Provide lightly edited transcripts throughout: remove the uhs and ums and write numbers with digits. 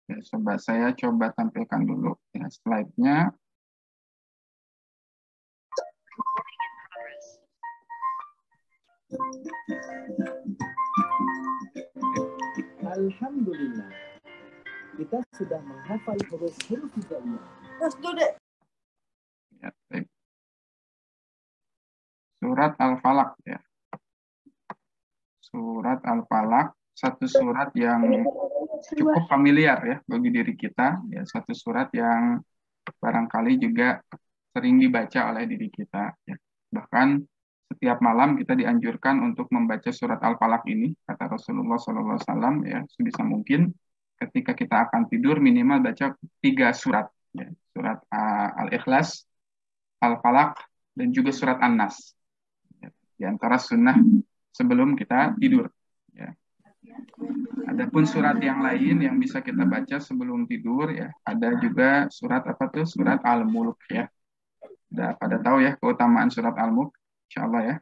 Ya, saya coba tampilkan dulu ya, slide-nya. Alhamdulillah, kita sudah menghafal huruf-huruf hijaiyah. Ya, surat Al-Falaq ya. Surat Al-Falaq, satu surat yang cukup familiar ya bagi diri kita, ya satu surat yang barangkali juga sering dibaca oleh diri kita ya. Bahkan setiap malam kita dianjurkan untuk membaca surat Al-Falaq ini, kata Rasulullah SAW ya, sebisa mungkin ketika kita akan tidur minimal baca 3 surat ya. Surat Al-Ikhlas, Al-Falaq, dan juga surat An-Nas ya. Di antara sunnah sebelum kita tidur ya. Adapun surat yang lain yang bisa kita baca sebelum tidur ya, ada juga surat apa tuh? Surat Al-Mulk ya. Udah pada tahu ya keutamaan surat Al-Mulk, insyaallah ya.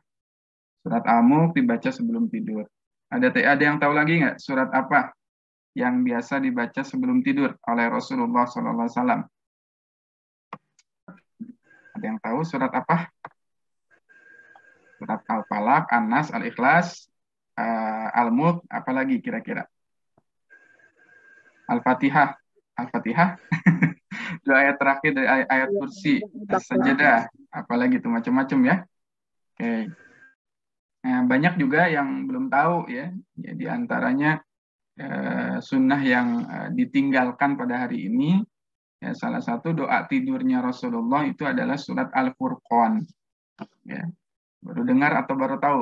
Surat Al-Mulk dibaca sebelum tidur. Ada yang tahu lagi nggak surat apa yang biasa dibaca sebelum tidur oleh Rasulullah SAW? Ada yang tahu surat apa? Surat Al-Falaq, An-Nas, Al-Ikhlas, Al-Mulk, apalagi kira-kira? Al-Fatihah. Al-Fatihah. Dua ayat terakhir dari ayat kursi, As-Sajdah, apalagi itu macam-macam ya. Oke. Nah, banyak juga yang belum tahu ya. Ya di antaranya sunnah yang ditinggalkan pada hari ini. Ya, salah satu doa tidurnya Rasulullah itu adalah surat Al-Furqan. Ya. Baru dengar atau baru tahu?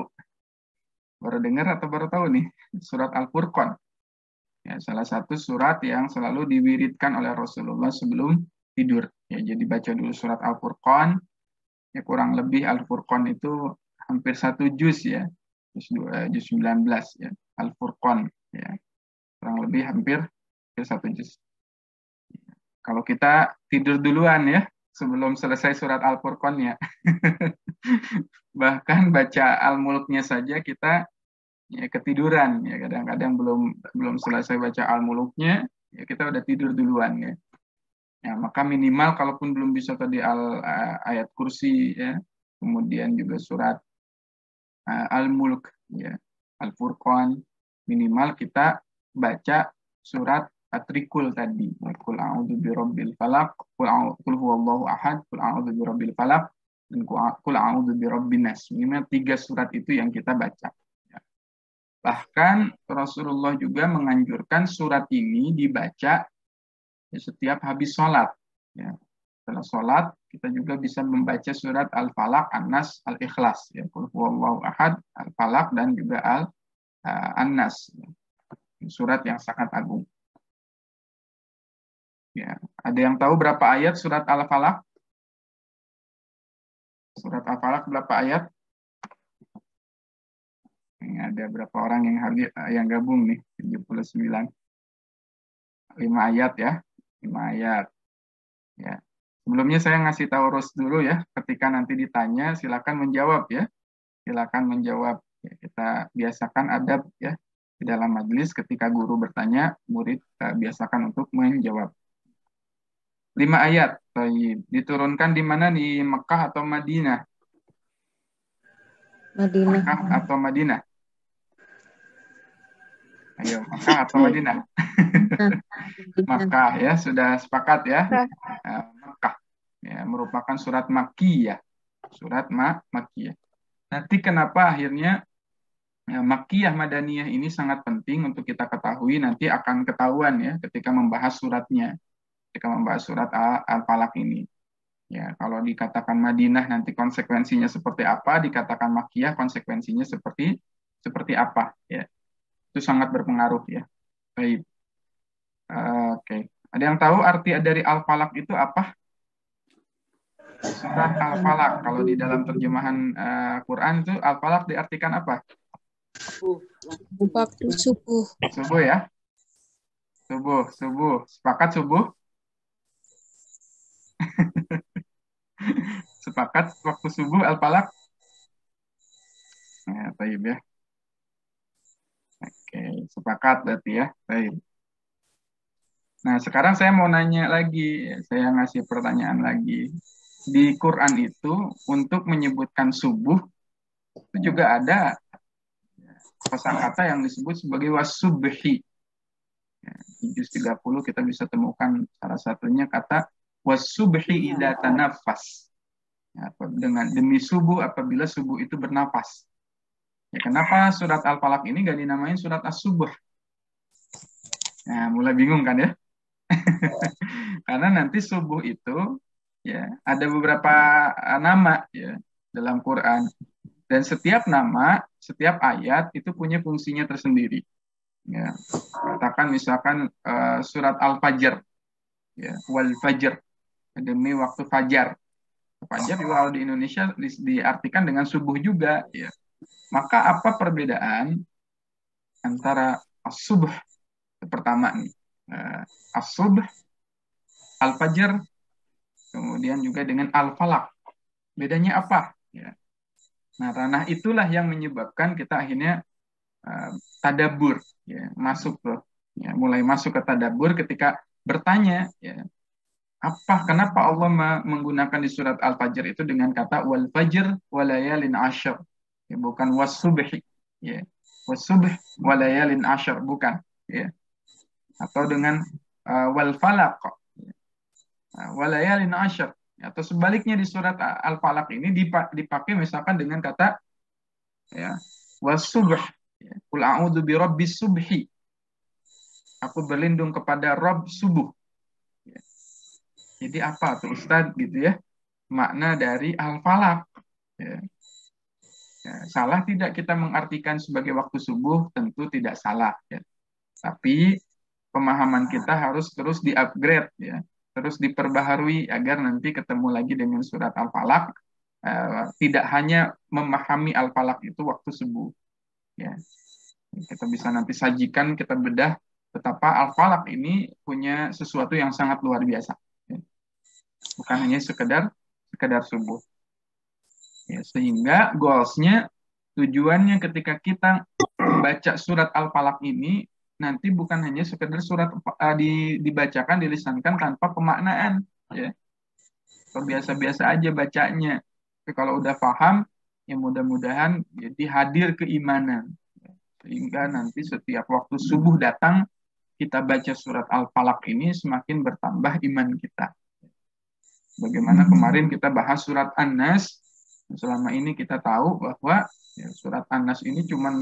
Baru dengar atau baru tahu nih surat Al-Furqan. Ya, salah satu surat yang selalu diwiridkan oleh Rasulullah sebelum tidur. Ya, jadi baca dulu surat Al-Furqan. Ya, kurang lebih Al-Furqan itu hampir 1 juz ya. Juz 19 ya. Al-Furqan ya. Kurang lebih hampir 1 juz. Kalau kita tidur duluan ya sebelum selesai surat Al-Furqan ya. Bahkan baca Al-Mulknya saja kita ya ketiduran ya, kadang-kadang belum selesai baca Al-Muluknya ya kita udah tidur duluan ya. Ya maka minimal kalaupun belum bisa tadi ayat kursi ya, kemudian juga surat Al-Mulk ya, Al-Furqan, minimal kita baca surat At-Trikul tadi. Qul a'udzu birabbil falaq, qul huwallahu ahad, qul a'udzu birabbil falaq, dan qul a'udzu birabbin nas. Minimal 3 surat itu yang kita baca. Bahkan Rasulullah juga menganjurkan surat ini dibaca setiap habis sholat. Ya. Setelah sholat, kita juga bisa membaca surat Al-Falaq, An-Nas, Al-Ikhlas. Ya. Qul huwallahu ahad, Al-Falaq, dan juga An-Nas. Surat yang sangat agung. Ya. Ada yang tahu berapa ayat surat Al-Falaq? Surat Al-Falaq berapa ayat? Ini ada berapa orang yang gabung nih? 79. 5 ayat ya. 5 ayat. Ya. Sebelumnya saya ngasih tahu Ros dulu ya. Ketika nanti ditanya, silakan menjawab ya. Silakan menjawab. Ya, kita biasakan adab ya. Di dalam majelis ketika guru bertanya, murid biasakan untuk menjawab. 5 ayat. Diturunkan di mana? Di Mekah atau Madinah? Madinah. Mekah atau Madinah? Ayo, Mekah atau Madinah? Mekah ya, sudah sepakat ya. Mekah ya, merupakan surat Makkiyah. Surat Makkiyah. Nanti kenapa akhirnya Makkiyah Madaniyah ini sangat penting untuk kita ketahui, nanti akan ketahuan ya ketika membahas suratnya. Ketika membahas surat Al-Falaq ini. Ya, kalau dikatakan Madinah nanti konsekuensinya seperti apa, dikatakan Makkiyah konsekuensinya seperti apa ya. Itu sangat berpengaruh ya. Baik. Oke. Ada yang tahu arti dari Al-Falaq itu apa? Surat Al-Falaq. Kalau di dalam terjemahan Quran itu Al-Falaq diartikan apa? Waktu subuh. Subuh ya. Subuh. Sepakat subuh? Sepakat waktu subuh Al-Falaq? Ya, baik ya. Oke, sepakat berarti ya. Baik. Nah, sekarang saya mau nanya lagi, saya ngasih pertanyaan lagi. Di Quran itu untuk menyebutkan subuh itu juga ada kosakata yang disebut sebagai wasubhi. Ya, di juz 30 kita bisa temukan salah satunya kata wasubhi idza tanaffas. Ya, dengan demi subuh apabila subuh itu bernafas. Ya, kenapa surat Al-Falaq ini gak dinamain surat As-Subuh? Nah, mulai bingung kan ya? Karena nanti subuh itu ya ada beberapa nama ya dalam Quran, dan setiap nama, setiap ayat itu punya fungsinya tersendiri. Ya, katakan misalkan surat Al-Fajr, ya, wal fajr, demi waktu fajar. Fajar juga kalau di Indonesia diartikan dengan subuh juga. Ya. Maka apa perbedaan antara as-subuh pertama nih, as-subuh, Al-Fajr, kemudian juga dengan Al-Falaq. Bedanya apa? Ya. Nah, ranah itulah yang menyebabkan kita akhirnya tadabur, ya, masuk loh. Ya, mulai masuk ke tadabur ketika bertanya, ya, kenapa Allah menggunakan di surat Al-Fajr itu dengan kata wal fajr walayalin asyr, ya, bukan wasubhi, ya, wasubh walayalin asyr, bukan, ya, atau dengan wal falaq, ya, walayalin asyr, atau sebaliknya di surat Al-Falaq ini dipakai misalkan dengan kata, ya, wasubh, ya, qul a'udzu birabbis subhi, aku berlindung kepada Rob subuh. Ya. Jadi apa tuh Ustadz gitu ya? Makna dari Al-Falaq. Ya. Ya, salah tidak kita mengartikan sebagai waktu subuh? Tentu tidak salah. Ya. Tapi pemahaman kita harus terus di-upgrade, ya, terus diperbaharui agar nanti ketemu lagi dengan surat Al-Falaq. Tidak hanya memahami Al-Falaq itu waktu subuh. Ya. Kita bisa nanti sajikan, kita bedah betapa Al-Falaq ini punya sesuatu yang sangat luar biasa. Ya. Bukan hanya sekedar subuh. Ya, sehingga goalsnya, tujuannya ketika kita membaca surat Al-Falaq ini nanti bukan hanya sekedar surat dibacakan, dilisankan tanpa pemaknaan, ya. Biasa-biasa aja bacanya. Tapi kalau udah paham, ya mudah-mudahan jadi hadir keimanan. Ya. Sehingga nanti setiap waktu subuh datang, kita baca surat Al-Falaq ini semakin bertambah iman kita. Bagaimana kemarin kita bahas surat An-Nas, selama ini kita tahu bahwa ya, surat An-Nas ini cuma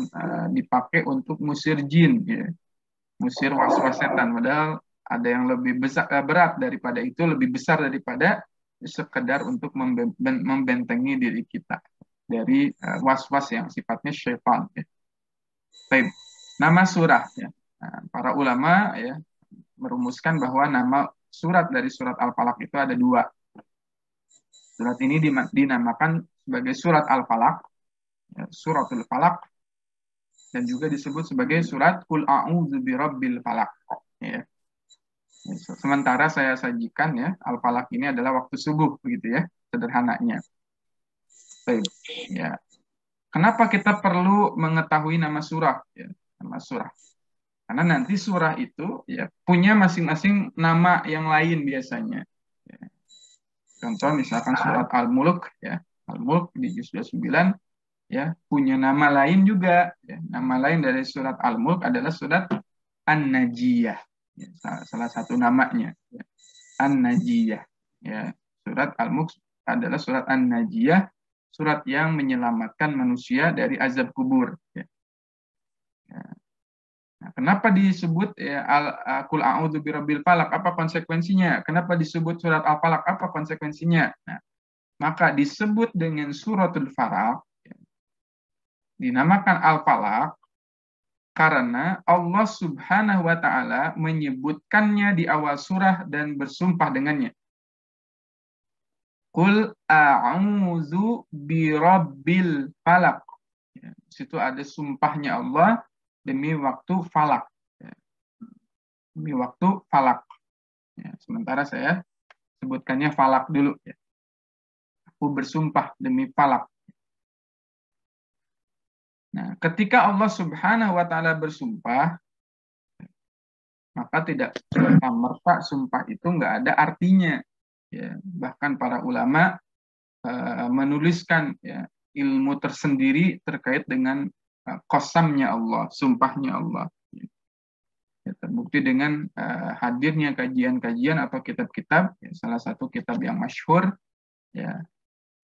dipakai untuk musir jin, ya, musir was-was setan. Padahal ada yang lebih besar, berat daripada itu, lebih besar daripada sekedar untuk membentengi diri kita dari was-was yang sifatnya syaitan. Ya. Baik. Nama surah, ya. Nah, para ulama ya merumuskan bahwa nama surat dari surat Al-Falaq itu ada dua. Surat ini dinamakan sebagai surat Al-Falaq, ya, suratul Falaq, dan juga disebut sebagai surat Qul a'udzu birabbil falaq. Ya. Sementara saya sajikan ya Al-Falaq ini adalah waktu subuh, begitu ya, sederhananya. Baik. Ya. Kenapa kita perlu mengetahui nama surah? Ya, nama surah. Karena nanti surah itu ya punya masing-masing nama yang lain biasanya. Ya. Contoh misalkan surat Al-Mulk, ya. Al-Mulk di juz 29 ya punya nama lain juga, ya. Nama lain dari surat Al-Mulk adalah surat An-Najiyah, ya, salah satu namanya, ya. An-Najiyah, ya. Surat Al-Mulk adalah surat An-Najiyah, surat yang menyelamatkan manusia dari azab kubur, ya. Ya. Nah, kenapa disebut ya, Qul a'udzu birabbil falaq? Apa konsekuensinya? Kenapa disebut surat Al-Falaq? Apa konsekuensinya? Nah, maka disebut dengan suratul Falaq, ya, dinamakan Al-Falaq karena Allah Subhanahu wa taala menyebutkannya di awal surah dan bersumpah dengannya. Qul a'udzu birabbil falaq. Ya, di situ ada sumpahnya Allah demi waktu falak. Ya, demi waktu falak. Ya, sementara saya sebutkannya falak dulu. Ya. Aku bersumpah demi falak. Nah, ketika Allah Subhanahu wa taala bersumpah, maka maka tidak serta-merta sumpah itu nggak ada artinya. Ya, bahkan para ulama menuliskan ya, ilmu tersendiri terkait dengan qasamnya Allah, sumpahnya Allah. Ya, terbukti dengan hadirnya kajian-kajian atau kitab-kitab, ya, salah satu kitab yang masyhur, ya,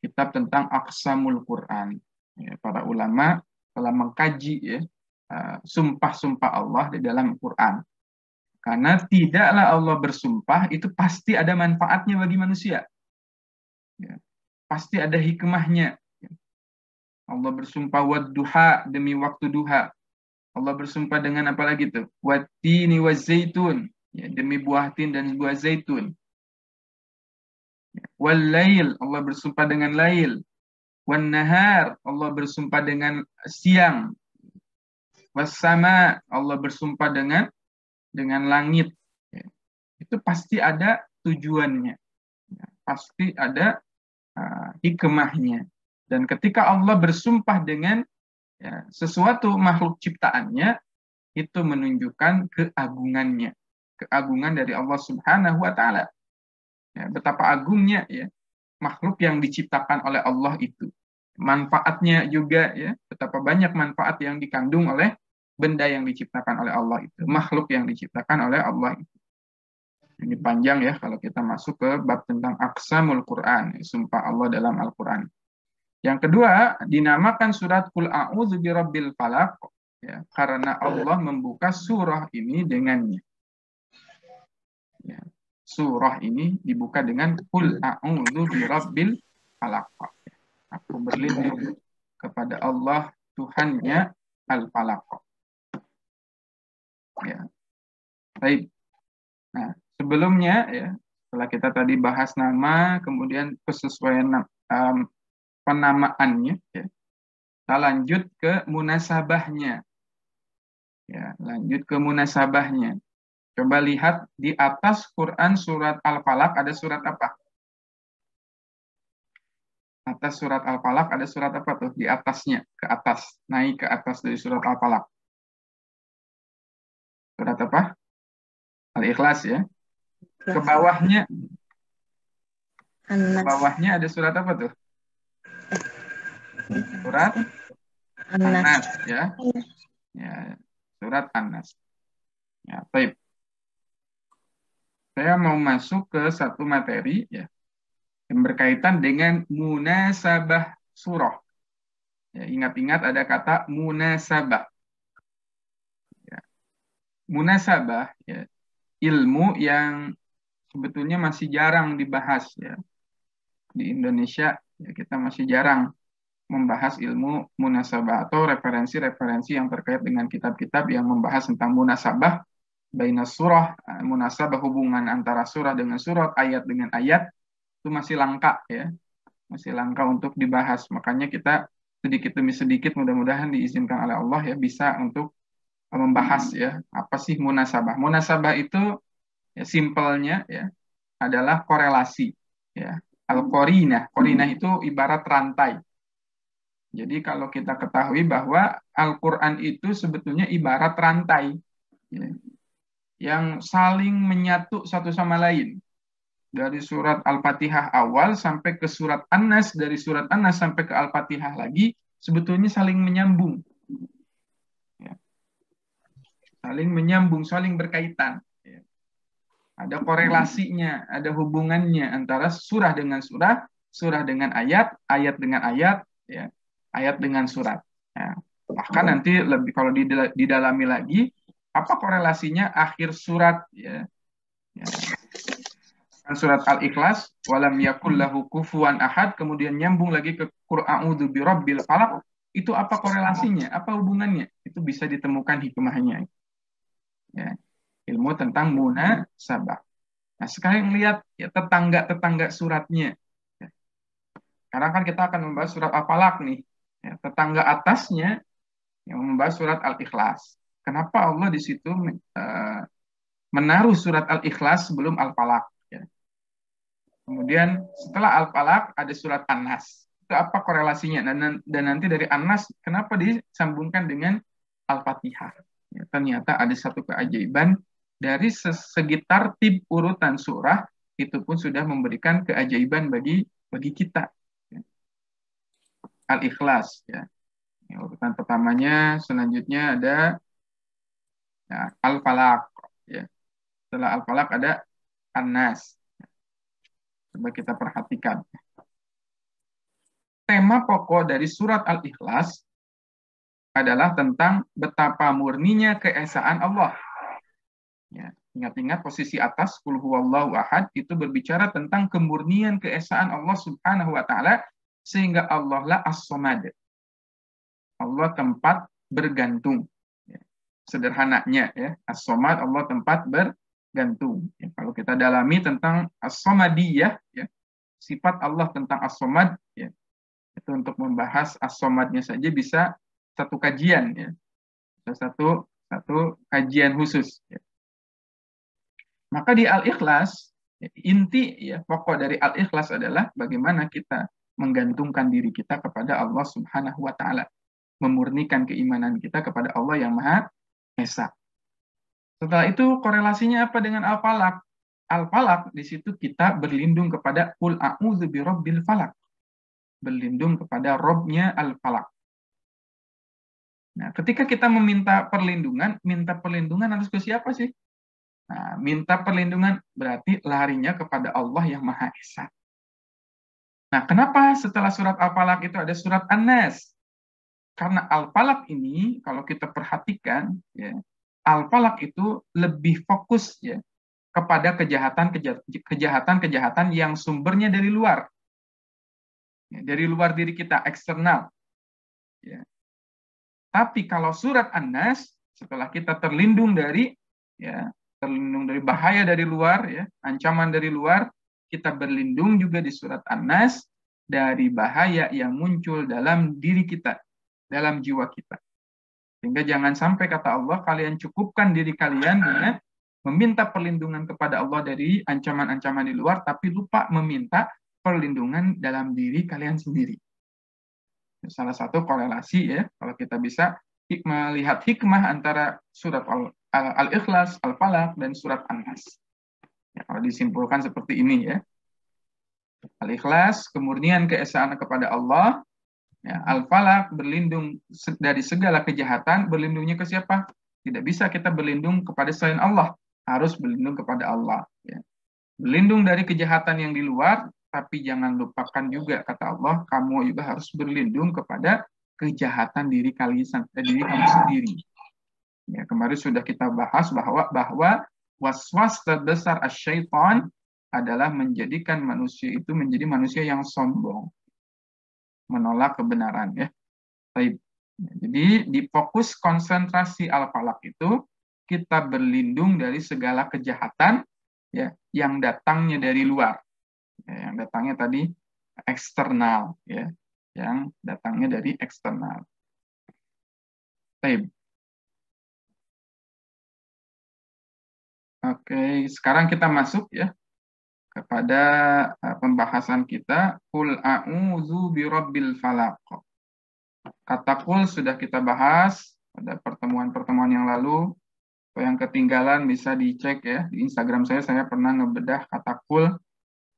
kitab tentang aqsamul Quran. Ya, para ulama telah mengkaji ya, sumpah-sumpah Allah di dalam Quran. Karena tidaklah Allah bersumpah itu pasti ada manfaatnya bagi manusia. Ya, pasti ada hikmahnya. Allah bersumpah wadduha, demi waktu duha. Allah bersumpah dengan apa lagi tuh? Wattini wazaitun, ya, demi buah tin dan buah zaitun. Wal lail, Allah bersumpah dengan lail. Wan nahar, Allah bersumpah dengan siang. Was sama, Allah bersumpah dengan langit. Ya, itu pasti ada tujuannya. Ya, pasti ada hikmahnya. Dan ketika Allah bersumpah dengan ya, sesuatu makhluk ciptaannya, itu menunjukkan keagungannya, keagungan dari Allah Subhanahu wa Ta'ala. Ya, betapa agungnya ya makhluk yang diciptakan oleh Allah itu. Manfaatnya juga ya, betapa banyak manfaat yang dikandung oleh benda yang diciptakan oleh Allah itu, makhluk yang diciptakan oleh Allah itu. Ini panjang ya kalau kita masuk ke bab tentang aqsamul Quran, sumpah Allah dalam Al-Quran. Yang kedua, dinamakan surat Qul A'udzu birabbil falaq ya, karena Allah membuka surah ini dengannya. Ya, surah ini dibuka dengan Qul A'udzu birabbil falaq. Aku berlindung kepada Allah Tuhannya Al-Falaq. Ya. Baik. Nah, sebelumnya ya, setelah kita tadi bahas nama, kemudian kesesuaian penamaannya, ya, kita lanjut ke munasabahnya. Ya, lanjut ke munasabahnya. Coba lihat di atas Quran surat Al-Falaq ada surat apa? Atas surat Al-Falaq ada surat apa tuh? Di atasnya, ke atas, naik ke atas dari surat Al-Falaq. Surat apa? Al-Ikhlas ya. Ke bawahnya, ke bawahnya ada surat apa tuh? Surat An-Nas ya. Ya, surat An-Nas. Ya, baik. Saya mau masuk ke satu materi ya yang berkaitan dengan munasabah surah. Ya, ingat-ingat ada kata munasabah. Ya. Munasabah ya, ilmu yang sebetulnya masih jarang dibahas ya. Di Indonesia ya, kita masih jarang membahas ilmu munasabah atau referensi-referensi yang terkait dengan kitab-kitab yang membahas tentang munasabah baina surah, munasabah hubungan antara surah dengan surat, ayat dengan ayat, itu masih langka ya. Masih langka untuk dibahas. Makanya kita sedikit demi sedikit mudah-mudahan diizinkan oleh Allah ya bisa untuk membahas ya apa sih munasabah. Munasabah itu ya simpelnya ya adalah korelasi ya. Al-qarinah, qarinah itu ibarat rantai. Jadi kalau kita ketahui bahwa Al-Qur'an itu sebetulnya ibarat rantai ya, yang saling menyatu satu sama lain. Dari surat Al-Fatihah awal sampai ke surat An-Nas, dari surat An-Nas sampai ke Al-Fatihah lagi, sebetulnya saling menyambung. Ya. Saling menyambung, saling berkaitan. Ya. Ada korelasinya, ada hubungannya antara surah dengan surah, surah dengan ayat, ayat dengan ayat, ya, ayat dengan surat. Ya. Bahkan nanti lebih kalau didalami lagi, apa korelasinya akhir surat ya. Ya. Surat Al-Ikhlas walam yakul lahu kufuwan ahad, kemudian nyambung lagi ke Qul a'udzu birabbil falaq, itu apa korelasinya? Apa hubungannya? Itu bisa ditemukan hikmahnya. Ya. Ilmu tentang munasabah. Nah, sekarang lihat ya tetangga-tetangga suratnya. Ya. Sekarang kan kita akan membahas surat Al-Falaq nih. Ya, tetangga atasnya yang membahas surat Al-Ikhlas. Kenapa Allah di situ menaruh surat Al-Ikhlas sebelum Al-Falaq? Ya. Kemudian setelah Al-Falaq ada surat An-Nas. Itu apa korelasinya? Dan nanti dari An-Nas kenapa disambungkan dengan Al-Fatihah? Ya, ternyata ada satu keajaiban dari segi tartib urutan surah itu pun sudah memberikan keajaiban bagi kita. Al-Ikhlas ya. Urutan pertamanya, selanjutnya ada ya, Al-Falaq ya. Setelah Al-Falaq ada An-Nas. Coba kita perhatikan. Tema pokok dari surat Al-Ikhlas adalah tentang betapa murninya keesaan Allah. Ya, ingat-ingat posisi atas Qul huwallahu ahad itu berbicara tentang kemurnian keesaan Allah Subhanahu wa taala, sehingga Allah lah as-samad. Allah tempat bergantung. Ya, sederhananya ya, as-samad Allah tempat bergantung. Ya, kalau kita dalami tentang as-samadiyah ya, sifat Allah tentang as-samad ya, itu untuk membahas as-samadnya saja bisa satu kajian ya. Satu kajian khusus ya. Maka di Al-Ikhlas, inti ya, pokok dari Al-Ikhlas adalah bagaimana kita menggantungkan diri kita kepada Allah Subhanahu wa taala, memurnikan keimanan kita kepada Allah yang Maha Esa. Setelah itu korelasinya apa dengan Al-Falaq? Al-Falaq di situ kita berlindung kepada Qul a'udzu birabbil falaq. Berlindung kepada Robnya Al-Falaq. Nah, ketika kita meminta perlindungan harus ke siapa sih? Nah, minta perlindungan berarti larinya kepada Allah yang Maha Esa. Nah, kenapa setelah surat Al-Falaq itu ada surat An-Nas? Karena Al-Falaq ini, kalau kita perhatikan, ya, Al-Falaq itu lebih fokus ya kepada kejahatan yang sumbernya dari luar. Ya, dari luar diri kita, eksternal. Ya. Tapi kalau surat An-Nas, setelah kita terlindung dari bahaya dari luar, ya, ancaman dari luar, kita berlindung juga di surat An-Nas dari bahaya yang muncul dalam diri kita, dalam jiwa kita. Sehingga jangan sampai kata Allah, kalian cukupkan diri kalian dengan meminta perlindungan kepada Allah dari ancaman-ancaman di luar, tapi lupa meminta perlindungan dalam diri kalian sendiri. Salah satu korelasi ya, kalau kita bisa melihat hikmah antara surat Al-Ikhlas, Al-Falaq, dan surat An-Nas. Ya, kalau disimpulkan seperti ini ya. Al-Ikhlas, kemurnian keesaan kepada Allah. Ya, Al-Falaq, berlindung dari segala kejahatan. Berlindungnya ke siapa? Tidak bisa kita berlindung kepada selain Allah. Harus berlindung kepada Allah. Ya. Berlindung dari kejahatan yang di luar, tapi jangan lupakan juga, kata Allah, kamu juga harus berlindung kepada kejahatan diri kamu sendiri. Ya, kemarin sudah kita bahas bahwa waswas terbesar asyaitan adalah menjadikan manusia itu menjadi manusia yang sombong, menolak kebenaran ya. Baik. Jadi di fokus konsentrasi Al-Falaq itu kita berlindung dari segala kejahatan ya yang datangnya dari luar. Ya, yang datangnya tadi eksternal ya, yang datangnya dari eksternal. Baik. Oke, sekarang kita masuk ya kepada pembahasan kita Qul a'udzu birabbil falaq. Kata qul sudah kita bahas pada pertemuan-pertemuan yang lalu. Kalau yang ketinggalan bisa dicek ya di Instagram saya pernah ngebedah kata qul.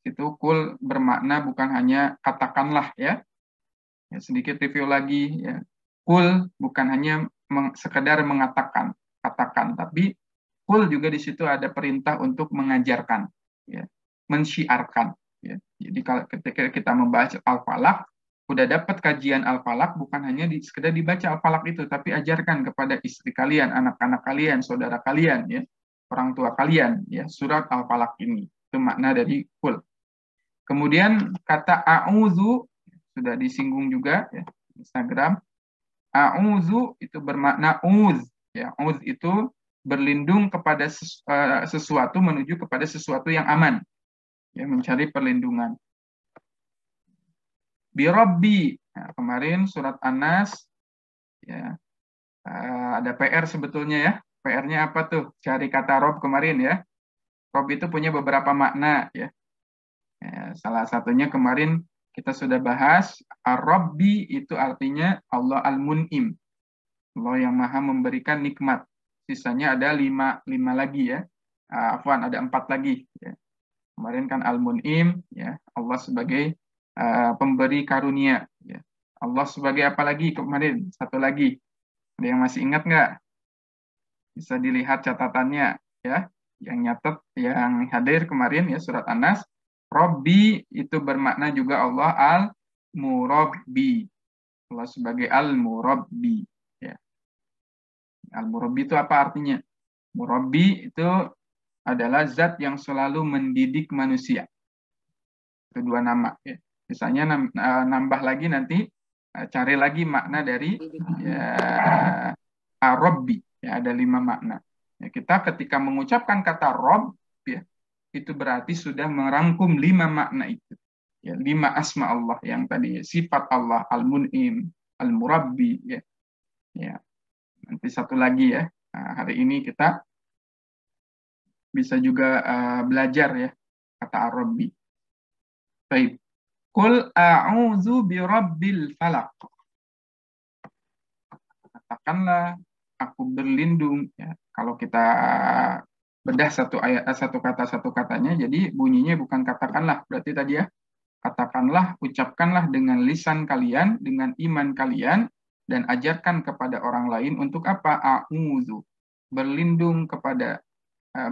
Itu qul bermakna bukan hanya katakanlah ya. Ya, sedikit review lagi ya. Qul bukan hanya sekedar mengatakan, katakan, tapi qul juga di situ ada perintah untuk mengajarkan, ya, mensyiarkan. Ya. Jadi kalau ketika kita membaca Al-Falaq, udah dapat kajian Al-Falaq, bukan hanya sekedar dibaca Al-Falaq itu, tapi ajarkan kepada istri kalian, anak-anak kalian, saudara kalian, ya, orang tua kalian, ya, surat Al-Falaq ini. Itu makna dari qul. Kemudian kata a'udzu sudah disinggung juga ya, Instagram. A'udzu itu bermakna uz, ya, uz itu berlindung kepada sesuatu menuju kepada sesuatu yang aman, ya, mencari perlindungan. Birabbi, nah, kemarin surat An-Nas, ya, ada PR sebetulnya ya. PR-nya apa tuh? Cari kata Rob kemarin ya. Rob itu punya beberapa makna ya. Ya, salah satunya kemarin kita sudah bahas, Ar-Rabbi itu artinya Allah Al-Mun'im, Allah yang maha memberikan nikmat. sisanya ada lima lagi ya. Afwan, ada 4 lagi. Ya. Kemarin kan Al-Mun'im, ya, Allah sebagai pemberi karunia. Ya. Allah sebagai apa lagi kemarin? Satu lagi. Ada yang masih ingat nggak? Bisa dilihat catatannya, ya. Yang nyatet, yang hadir kemarin ya surat An-Nas. Robbi itu bermakna juga Allah Al-Murabbi. Allah sebagai Al-Murabbi. Ya. Al-Murabbi itu apa artinya? Murabbi itu adalah zat yang selalu mendidik manusia. Itu 2 nama. Ya. Misalnya nambah lagi nanti, cari lagi makna dari ya, Ar-Rabbi. Ya, ada 5 makna. Ya, kita ketika mengucapkan kata Rob, ya, itu berarti sudah merangkum 5 makna itu. Ya, 5 asma Allah yang tadi, sifat Allah, Al-Mun'im, Al-Murabbi. Ya. Ya. Nanti satu lagi ya. Nah, hari ini kita bisa juga belajar ya kata Ar-Rabbi. Baik. Qul a'udzu birabbil falaq. Katakanlah aku berlindung ya. Kalau kita bedah satu katanya, jadi bunyinya bukan katakanlah, berarti tadi ya, katakanlah, ucapkanlah dengan lisan kalian, dengan iman kalian, dan ajarkan kepada orang lain untuk apa? A'udzu, berlindung kepada,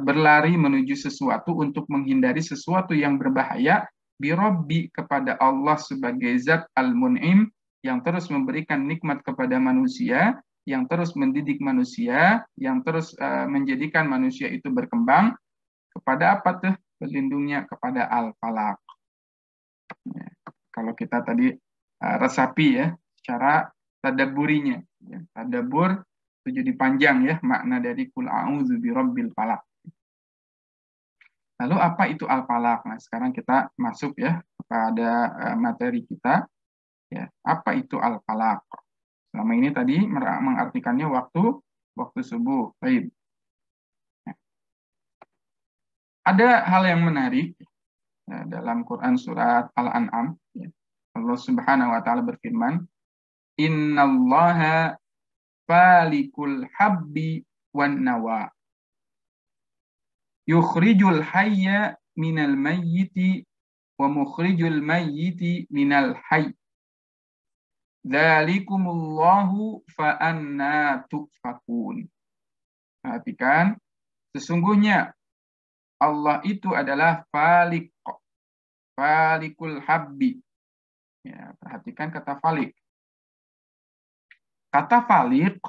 berlari menuju sesuatu untuk menghindari sesuatu yang berbahaya, birabbi, kepada Allah sebagai zat Al-Mun'im, yang terus memberikan nikmat kepada manusia, yang terus mendidik manusia, yang terus menjadikan manusia itu berkembang. Kepada apa tuh berlindungnya? Kepada Al-Falaq. Ya, kalau kita tadi resapi ya, secara tadabburinya. Ya, tadabbur itu jadi panjang ya, makna dari Qul a'udzu birabbil falaq. Lalu apa itu Al-Falaq? Nah, sekarang kita masuk ya kepada materi kita. Ya, apa itu Al-Falaq? Selama ini tadi mengartikannya waktu subuh. Baik. Ya. Ada hal yang menarik ya, dalam Quran surat Al-An'am. Ya. Allah Subhanahu wa taala berfirman, "Innallaha falikul habbi wan nawa. Yukhrijul hayya minal mayyiti wa mukhrijul mayyiti minal hayy. Dzalikumullahu fa anna tufakun." Perhatikan, sesungguhnya Allah itu adalah falik, falikul habbi. Ya, perhatikan kata falik. Kata falik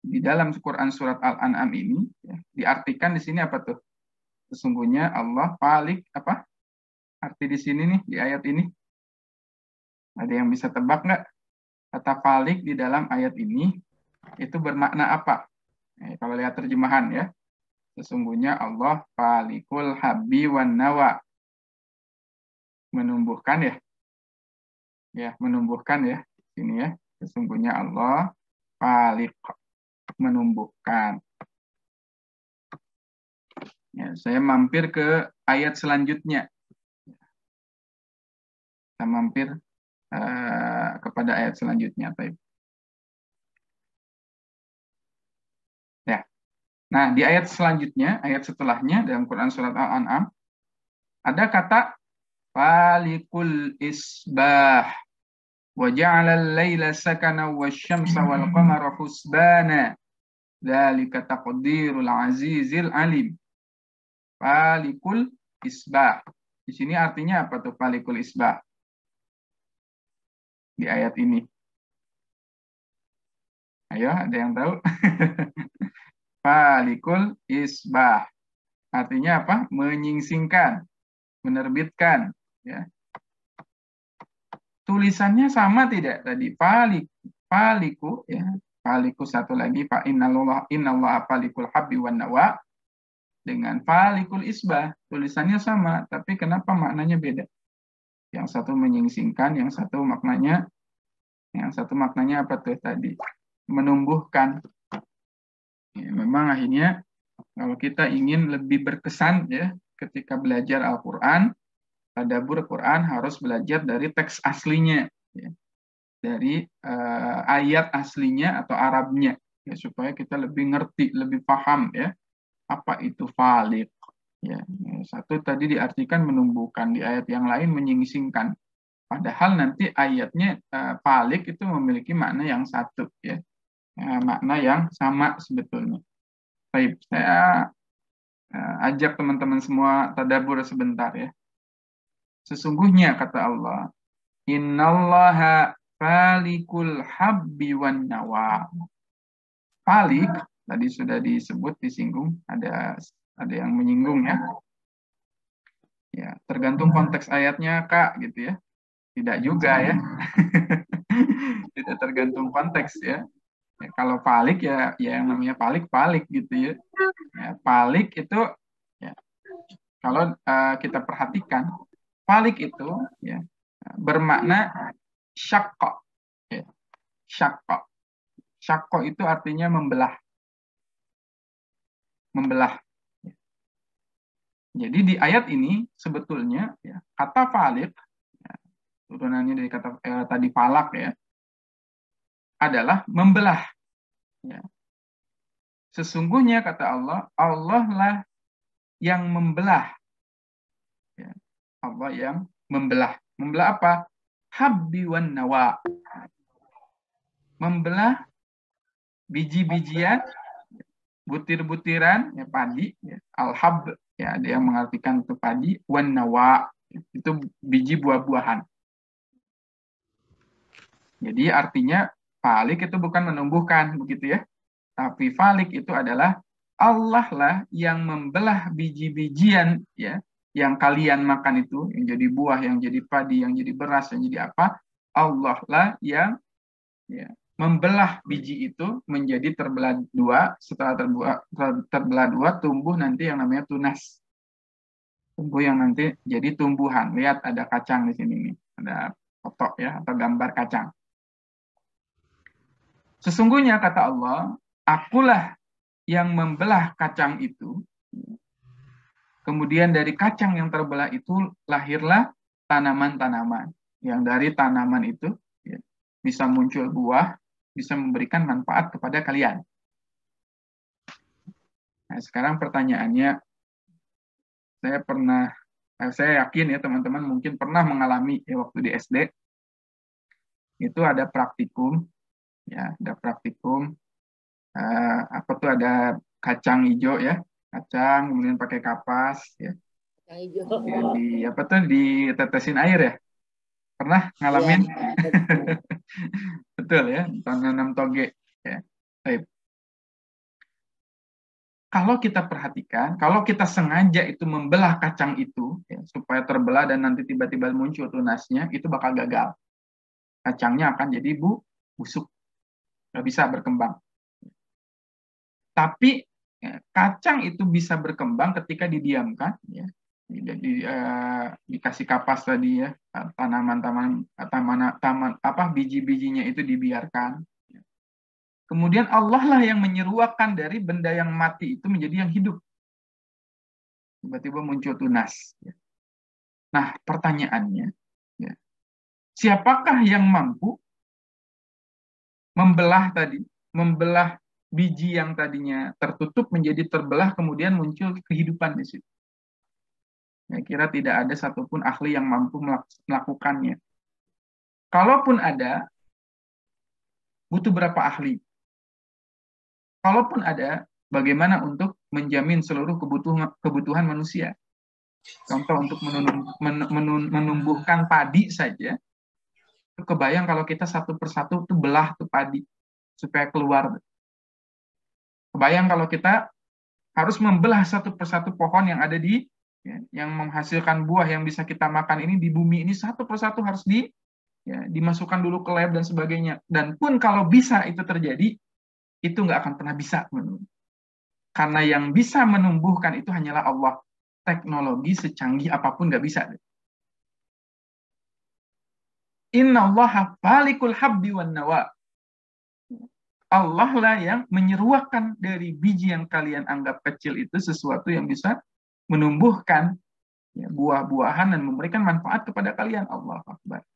di dalam Quran surat Al-An'am ini ya, diartikan di sini apa tuh? Sesungguhnya Allah falik, apa? Arti di sini nih, di ayat ini. Ada yang bisa tebak nggak? Kata falik di dalam ayat ini itu bermakna apa? Kalau lihat terjemahan ya. Sesungguhnya Allah falikul habbi wan nawa. Menumbuhkan ya. Ya, menumbuhkan ya. Sini ya. Sesungguhnya Allah falik, menumbuhkan. Ya, saya mampir ke ayat selanjutnya. Saya mampir kepada ayat selanjutnya. Ya. Nah, di ayat selanjutnya, ayat setelahnya dalam Quran surat Al-An'am, ada kata falikul isbah wa ja'alal laila sakana wasyamsa wal qamara husbana dzalika taqdirul azizil alim. Falikul isbah. Di sini artinya apa tuh falikul isbah? Di ayat ini. Ayo, ada yang tahu? Falikul isbah. Artinya apa? Menyingsingkan, menerbitkan. Ya. Tulisannya sama tidak tadi? Faliku, ya. Faliku satu lagi. Fa innallaha falikul habbi wan nawa. Dengan falikul isbah. Tulisannya sama, tapi kenapa maknanya beda? Yang satu menyingsingkan, yang satu maknanya apa tuh tadi? Menumbuhkan. Ya, memang akhirnya kalau kita ingin lebih berkesan ya ketika belajar Al-Quran, tadabbur Quran harus belajar dari teks aslinya, ya. Dari ayat aslinya atau Arabnya. ya, supaya kita lebih ngerti, lebih paham ya apa itu falik. Ya, satu tadi diartikan menumbuhkan, di ayat yang lain menyingsingkan. Padahal nanti ayatnya falik itu memiliki makna yang satu ya, makna yang sama sebetulnya. Baik, saya ajak teman-teman semua tadabbur sebentar ya. Sesungguhnya kata Allah, innallaha falikul habbi wan nawa. Falik tadi sudah disebut, disinggung, ada yang menyinggung ya. Ya, tergantung konteks ayatnya Kak gitu ya. Tidak juga ya. Tidak tergantung konteks ya. Ya, kalau falik ya yang namanya falik gitu ya. Ya, falik itu ya, kalau kita perhatikan falik itu ya bermakna syakko. Ya, syakko. Syakko itu artinya membelah. Membelah. Jadi di ayat ini sebetulnya ya, kata falik ya, turunannya dari kata tadi falak ya, adalah membelah. Ya. Sesungguhnya kata Allah, Allah lah yang membelah. Ya. Allah yang membelah. Membelah apa? Habbi wan nawa. Membelah biji-bijian, butir-butiran, ya padi, ya, al-hab, ya ada yang mengartikan itu padi, wan nawa, itu biji buah-buahan. Jadi artinya falik itu bukan menumbuhkan begitu ya. Tapi falik itu adalah Allah lah yang membelah biji-bijian ya yang kalian makan itu, yang jadi buah, yang jadi padi, yang jadi beras, yang jadi apa? Allah lah yang ya, membelah biji itu menjadi terbelah dua. Setelah terbelah dua, tumbuh nanti yang namanya tunas. Tumbuh yang nanti jadi tumbuhan. Lihat ada kacang di sini nih. Ada foto ya atau gambar kacang. Sesungguhnya kata Allah, akulah yang membelah kacang itu. Kemudian dari kacang yang terbelah itu lahirlah tanaman-tanaman. Yang dari tanaman itu ya, bisa muncul buah, bisa memberikan manfaat kepada kalian. Nah, sekarang pertanyaannya, saya yakin ya teman-teman mungkin pernah mengalami ya, waktu di SD, itu ada praktikum, ya ada praktikum, apa tuh ada kacang hijau ya, kacang kemudian pakai kapas ya, di apa tuh ditetesin air ya, pernah ngalamin? Ya, betul ya, tanam toge ya. Baik. Kalau kita perhatikan, kalau kita sengaja itu membelah kacang itu ya, supaya terbelah dan nanti tiba-tiba muncul tunasnya, itu bakal gagal. Kacangnya akan jadi busuk, nggak bisa berkembang. Tapi ya, kacang itu bisa berkembang ketika didiamkan, ya, dikasih kapas tadi ya, tanaman apa biji-bijinya itu dibiarkan. Kemudian Allah lah yang menyeruakan dari benda yang mati itu menjadi yang hidup. Tiba-tiba muncul tunas. Nah, pertanyaannya, ya, siapakah yang mampu membelah biji yang tadinya tertutup menjadi terbelah, kemudian muncul kehidupan di situ? Saya kira tidak ada satupun ahli yang mampu melakukannya. Kalaupun ada, butuh berapa ahli? Kalaupun ada, bagaimana untuk menjamin seluruh kebutuhan manusia? Contoh untuk menumbuhkan padi saja, itu kebayang kalau kita satu persatu itu belah tuh padi supaya keluar. Kebayang kalau kita harus membelah satu persatu pohon yang ada di ya, yang menghasilkan buah yang bisa kita makan ini di bumi ini satu persatu harus dimasukkan dulu ke lab dan sebagainya. Dan pun kalau bisa itu terjadi, itu nggak akan pernah bisa menumbuh. Karena yang bisa menumbuhkan itu hanyalah Allah. Teknologi secanggih apapun nggak bisa. Innallaha falikul habbi wan nawa. Allah lah yang menyeruakan dari biji yang kalian anggap kecil itu sesuatu yang bisa menumbuhkan ya, buah-buahan dan memberikan manfaat kepada kalian. Allahu Akbar.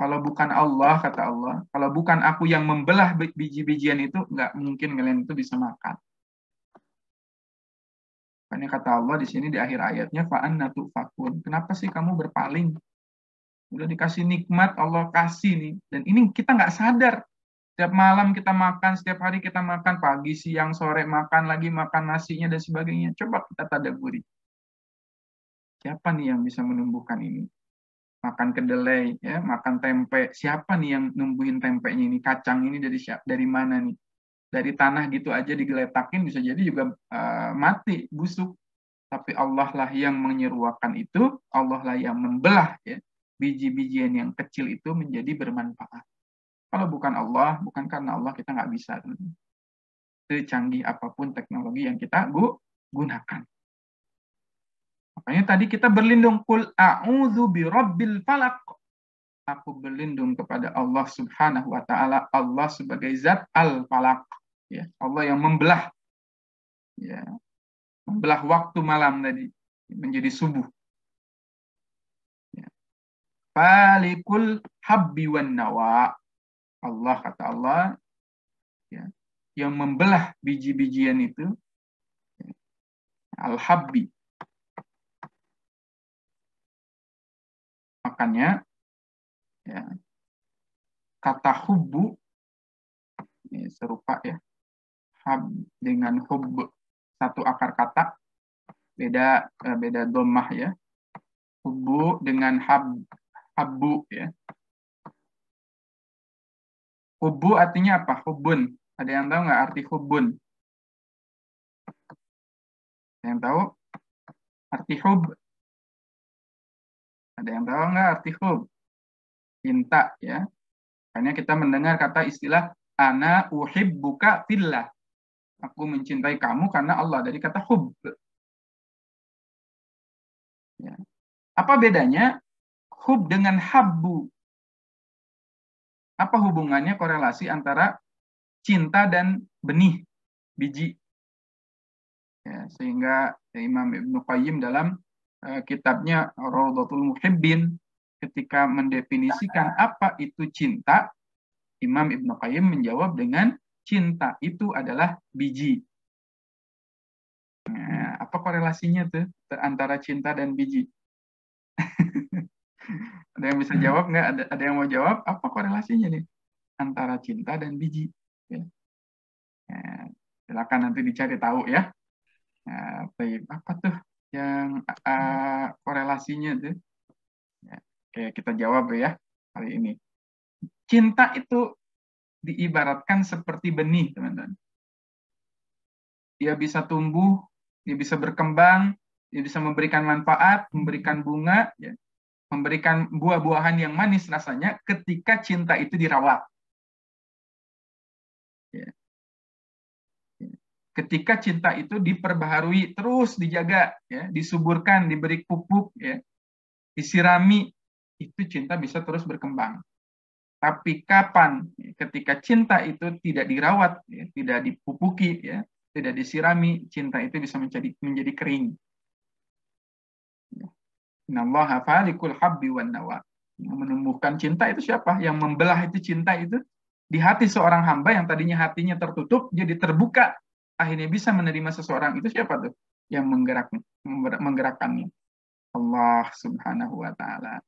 Kalau bukan Allah, kata Allah, kalau bukan aku yang membelah biji-bijian itu, nggak mungkin kalian itu bisa makan. Makanya kata Allah di sini di akhir ayatnya, fa'anna tu'fakun. Kenapa sih kamu berpaling? Udah dikasih nikmat, Allah kasih nih. Dan ini kita nggak sadar. Setiap malam kita makan, setiap hari kita makan, pagi, siang, sore, makan lagi, makan nasinya, dan sebagainya. Coba kita tadaburi. Siapa nih yang bisa menumbuhkan ini? Makan kedelai, ya, makan tempe. Siapa nih yang numbuhin tempenya ini? Kacang ini dari mana nih? Dari tanah gitu aja digeletakin bisa jadi juga mati, busuk. Tapi Allah lah yang menyeruakan itu, Allah lah yang membelah ya, biji-bijian yang kecil itu menjadi bermanfaat. Kalau bukan Allah, bukan karena Allah kita nggak bisa. Secanggih apapun teknologi yang kita gunakan. Makanya tadi kita berlindung, qul a'udzu birabbil falaq. Aku berlindung kepada Allah Subhanahu wa taala, Allah sebagai zat al-falaq, ya, Allah yang membelah, ya, membelah waktu malam tadi menjadi subuh. Ya. Falikul habbi wan nawa. Allah, kata Allah, ya, yang membelah biji-bijian itu, ya, al-habbi. Makanya ya, kata hubbu ini serupa ya, hab dengan hubb satu akar kata, beda dhammah ya. Hubbu dengan habbu ya. Hubbu artinya apa? Hubbun. Ada yang tahu nggak arti hubbun? Ada yang tahu arti hub? Ada yang tahu nggak arti hub? Cinta ya. Makanya kita mendengar kata istilah ana uhibbuka fillah. Aku mencintai kamu karena Allah, dari kata hub. Ya. Apa bedanya hub dengan habbu? Apa hubungannya, korelasi antara cinta dan benih, biji? Ya, sehingga Imam Ibnu Qayyim dalam kitabnya Rawdatul Muhibbin ketika mendefinisikan apa itu cinta, Imam Ibnu Qayyim menjawab dengan cinta itu adalah biji. Nah, apa korelasinya tuh antara cinta dan biji? Ada yang bisa jawab nggak? Ada yang mau jawab? Apa korelasinya nih antara cinta dan biji? Ya. Nah, silakan nanti dicari tahu ya. Nah, apa tuh yang korelasinya tuh? Ya, oke, kita jawab ya hari ini. Cinta itu diibaratkan seperti benih, teman-teman. Dia bisa tumbuh, dia bisa berkembang, dia bisa memberikan manfaat, memberikan bunga, ya, memberikan buah-buahan yang manis rasanya ketika cinta itu dirawat. Ya. Ketika cinta itu diperbaharui, terus dijaga, ya, disuburkan, diberi pupuk, ya, disirami, itu cinta bisa terus berkembang. Tapi kapan ketika cinta itu tidak dirawat, ya, tidak dipupuki, ya, tidak disirami, cinta itu bisa menjadi kering. Innallaha falikul habbi wan nawa. Yang menumbuhkan cinta itu siapa? Yang membelah itu cinta itu di hati seorang hamba yang tadinya hatinya tertutup jadi terbuka, akhirnya bisa menerima seseorang. Itu siapa tuh yang menggerakkannya? Allah Subhanahu wa taala.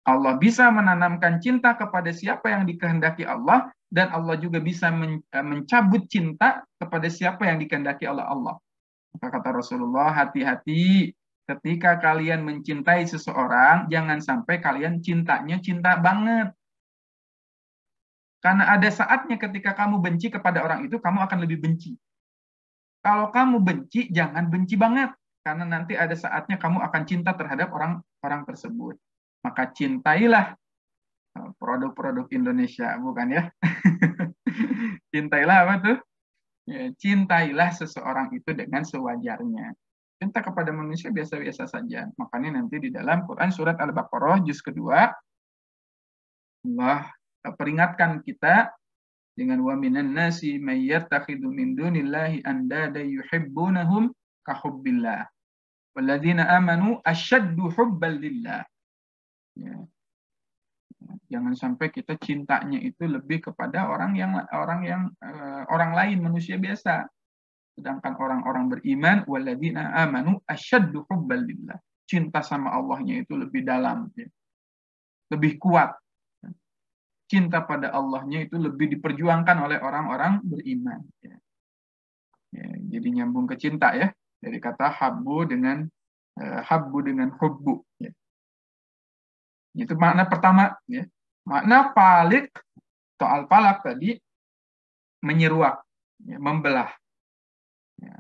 Allah bisa menanamkan cinta kepada siapa yang dikehendaki Allah, dan Allah juga bisa mencabut cinta kepada siapa yang dikehendaki oleh Allah. Maka kata Rasulullah, hati-hati ketika kalian mencintai seseorang, jangan sampai kalian cintanya cinta banget. Karena ada saatnya ketika kamu benci kepada orang itu, kamu akan lebih benci. Kalau kamu benci, jangan benci banget. Karena nanti ada saatnya kamu akan cinta terhadap orang tersebut. Maka cintailah produk-produk Indonesia, bukan ya? Cintailah apa tuh? Ya, cintailah seseorang itu dengan sewajarnya. Cinta kepada manusia biasa-biasa saja. Makanya nanti di dalam Quran surat Al-Baqarah juz kedua, Allah peringatkan kita dengan wa minan nasi may yattakhidhu min dunillahi andada yuhibbunahum ka hubbillah. Walladzina amanu asyaddu hubban lillah. Ya. Jangan sampai kita cintanya itu lebih kepada orang orang lain, manusia biasa. Sedangkan orang-orang beriman, walladzina amanu asyaddu hubban lillah. Cinta sama Allahnya itu lebih dalam, ya. Lebih kuat. Cinta pada Allahnya itu lebih diperjuangkan oleh orang-orang beriman. Ya. Ya, jadi nyambung ke cinta ya. Dari kata habbu dengan hubbu. Ya. Itu makna pertama. Ya. Makna falik atau al-falak tadi menyeruak, ya, membelah. Ya.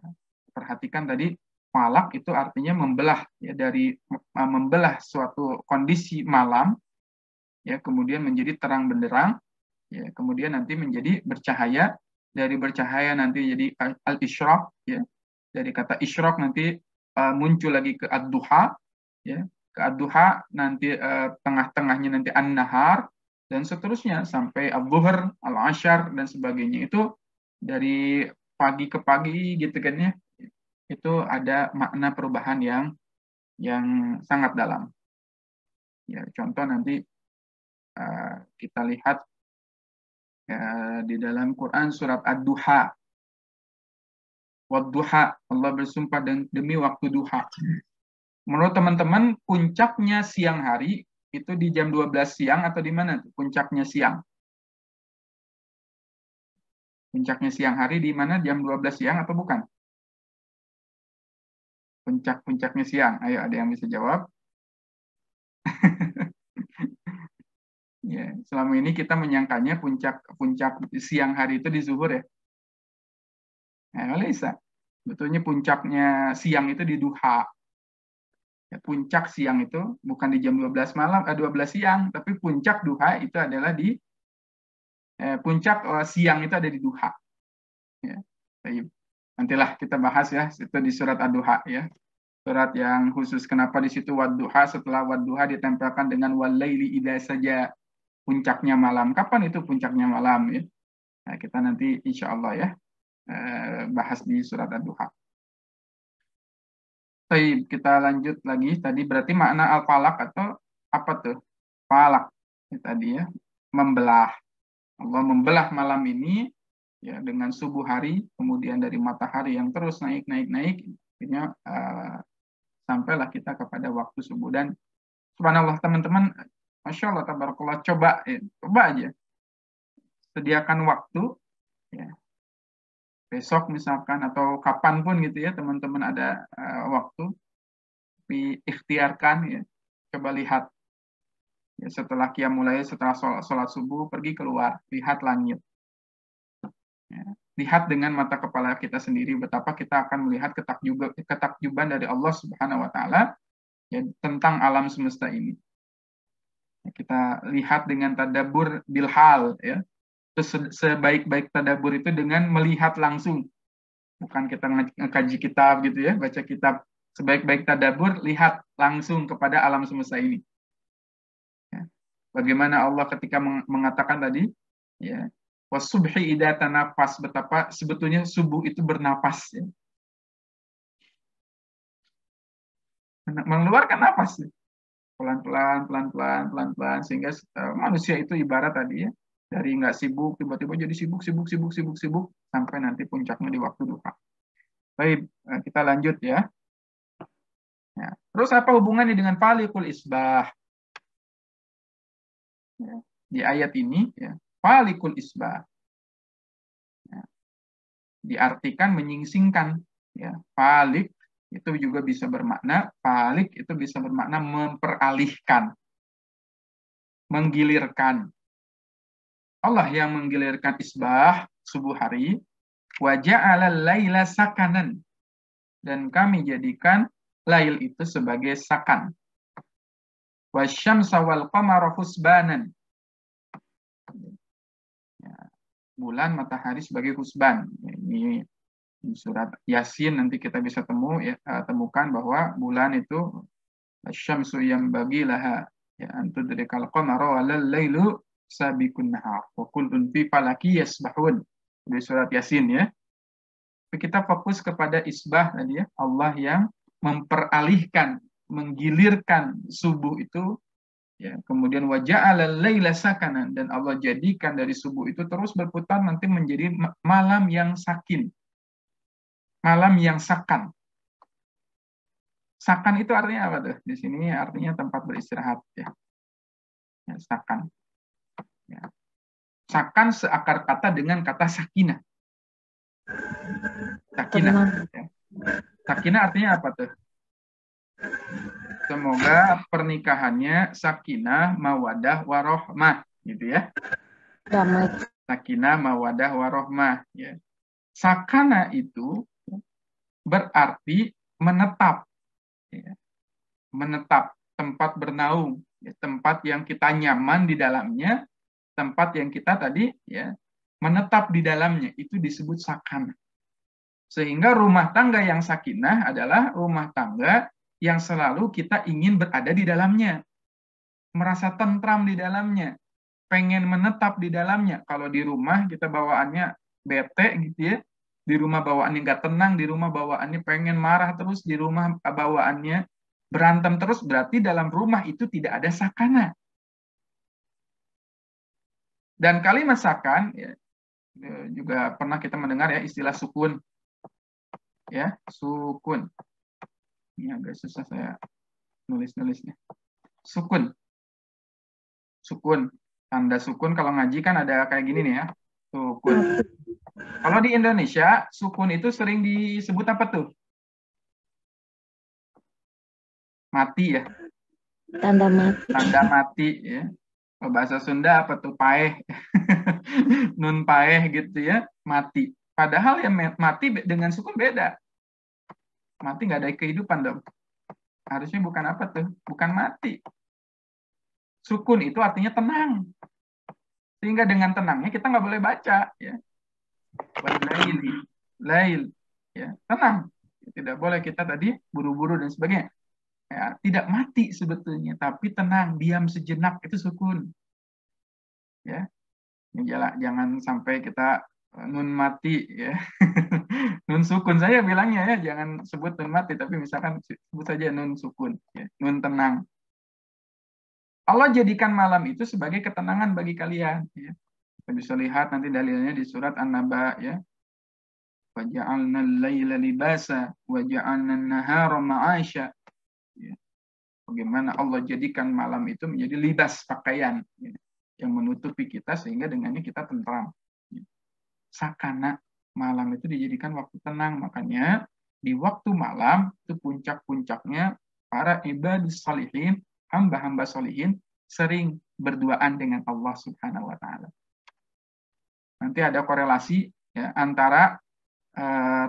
Perhatikan tadi falak itu artinya membelah, ya, dari membelah suatu kondisi malam, ya, kemudian menjadi terang benderang, ya, kemudian nanti menjadi bercahaya, dari bercahaya nanti jadi al-isyraq, ya, dari kata isyraq nanti muncul lagi ke ad-duha, ya, ke ad-duha nanti tengah-tengahnya nanti an-nahar dan seterusnya sampai al-zuhr, al-asyar dan sebagainya. Itu dari pagi ke pagi gitu kan ya. Itu ada makna perubahan yang sangat dalam. Ya, contoh nanti kita lihat di dalam Quran surat Ad-Duha. Wad-duha, Allah bersumpah demi waktu duha. Menurut teman-teman, puncaknya siang hari itu di jam 12 siang atau di mana puncaknya siang? Puncaknya siang hari di mana, jam 12 siang atau bukan? Puncaknya siang. Ayo, ada yang bisa jawab? Ya, selama ini kita menyangkanya puncak siang hari itu di zuhur ya. Nah, Lisa, betulnya puncaknya siang itu di duha. Ya, puncak siang itu bukan di jam 12 malam, 12 siang, tapi puncak duha itu adalah di puncak siang itu ada di duha. Ya. Nantilah kita bahas ya, itu di surat Ad-Duha ya. Surat yang khusus kenapa di situ wad-duha, setelah wad-duha ditempelkan dengan wal-laili idza saja, puncaknya malam. Kapan itu puncaknya malam ya? Nah, kita nanti insya Allah ya bahas di surat Ad-Duha. Baik, kita lanjut lagi. Tadi berarti makna al-falak atau apa tuh? Falak ya, tadi ya, membelah. Allah membelah malam ini ya dengan subuh hari, kemudian dari matahari yang terus naik, akhirnya sampailah kita kepada waktu subuh. Dan subhanallah teman-teman, Masya Allah, tabarakallah, coba aja. Sediakan waktu, ya, besok misalkan, atau kapanpun gitu ya, teman-teman ada waktu, ikhtiarkan ya, coba lihat. Ya, setelah qiyamul, setelah sholat subuh, pergi keluar, lihat langit. Ya, lihat dengan mata kepala kita sendiri betapa kita akan melihat ketakjuban dari Allah Subhanahu wa taala ya, tentang alam semesta ini. Ya, kita lihat dengan tadabbur bilhal ya. Terus sebaik-baik tadabbur itu dengan melihat langsung. Bukan kita ngekaji kitab gitu ya, baca kitab. Sebaik-baik tadabbur lihat langsung kepada alam semesta ini. Ya. Bagaimana Allah ketika mengatakan tadi ya, wasubhi idza tanafas, betapa sebetulnya subuh itu bernapas ya. Mengeluarkan napas ya. Pelan-pelan sehingga manusia itu ibarat tadi ya, dari nggak sibuk tiba-tiba jadi sibuk sampai nanti puncaknya di waktu duha. Baik, kita lanjut ya. Ya. Terus apa hubungannya dengan falikul isbah? Ya. Di ayat ini ya, falikul isbah ya, diartikan menyingsingkan ya. Falik itu juga bisa bermakna, falik itu bisa bermakna memperalihkan, menggilirkan. Allah yang menggilirkan isbah, subuh hari, wa ja'alal laila sakanan, dan kami jadikan lail itu sebagai sakan. Wasyamsa wal qamara husbanan, ya, bulan matahari sebagai husban. Ini di surat Yasin nanti kita bisa temukan bahwa bulan itu asyamsu yang bagi laha ya antudrikal qamara walal lailu sabiqun nahar wa kullun fi falaki yasbahun, di surat Yasin ya. Kita fokus kepada isbah tadi ya, Allah yang memperalihkan, menggilirkan subuh itu ya. Kemudian wa ja'alal laila sakanan, dan Allah jadikan dari subuh itu terus berputar nanti menjadi malam yang sakin. Malam yang sakan. Sakan itu artinya apa tuh? Di sini artinya tempat beristirahat ya. Ya, sakan. Ya. Sakan seakar kata dengan kata sakinah. Sakinah. Ya. Sakinah artinya apa tuh? Semoga pernikahannya sakinah, mawadah, warohmah, gitu ya. Damai. Sakinah, mawadah, warohmah. Ya. Sakana itu berarti menetap, ya. Menetap, tempat bernaung, ya. Tempat yang kita nyaman di dalamnya, tempat yang kita tadi ya menetap di dalamnya, itu disebut sakana. Sehingga rumah tangga yang sakinah adalah rumah tangga yang selalu kita ingin berada di dalamnya, merasa tentram di dalamnya, pengen menetap di dalamnya. Kalau di rumah kita bawaannya bete gitu ya, di rumah bawaannya nggak tenang, di rumah bawaannya pengen marah terus, di rumah bawaannya berantem terus, berarti dalam rumah itu tidak ada sakana. Dan kalimat sakan ya, juga pernah kita mendengar ya istilah sukun, ya sukun. Ini agak susah saya nulis-nulisnya. Sukun. Sukun. Tanda sukun kalau ngaji kan ada kayak gini nih ya. Sukun. Kalau di Indonesia, sukun itu sering disebut apa tuh? Mati ya. Tanda mati. Tanda mati ya. Kalau bahasa Sunda apa tuh? Paeh. Nun paeh gitu ya. Mati. Padahal ya mati dengan sukun beda. Mati nggak ada kehidupan dong. Harusnya bukan apa tuh? Bukan mati. Sukun itu artinya tenang. Sehingga dengan tenangnya kita nggak boleh baca. Ya. Lail. Ya, tenang. Tidak boleh kita tadi buru-buru dan sebagainya. Ya, tidak mati sebetulnya, tapi tenang, diam sejenak, itu sukun. Ya. Jangan sampai kita nun mati ya. Nun sukun saya bilangnya ya, jangan sebut nun mati, tapi misalkan sebut saja nun sukun ya. Nun tenang. Allah jadikan malam itu sebagai ketenangan bagi kalian ya. Kita bisa lihat nanti dalilnya di surat An-Naba ya. Wa ja'alna al-laila libasa wa ja'alna an-nahara ma'asya. Ya. Bagaimana Allah jadikan malam itu menjadi libas pakaian ya, yang menutupi kita sehingga dengannya kita tentram. Sakana, malam itu dijadikan waktu tenang, makanya di waktu malam itu puncak-puncaknya para ibadus salihin, hamba-hamba solihin sering berduaan dengan Allah Subhanahu wa taala. Nanti ada korelasi ya, antara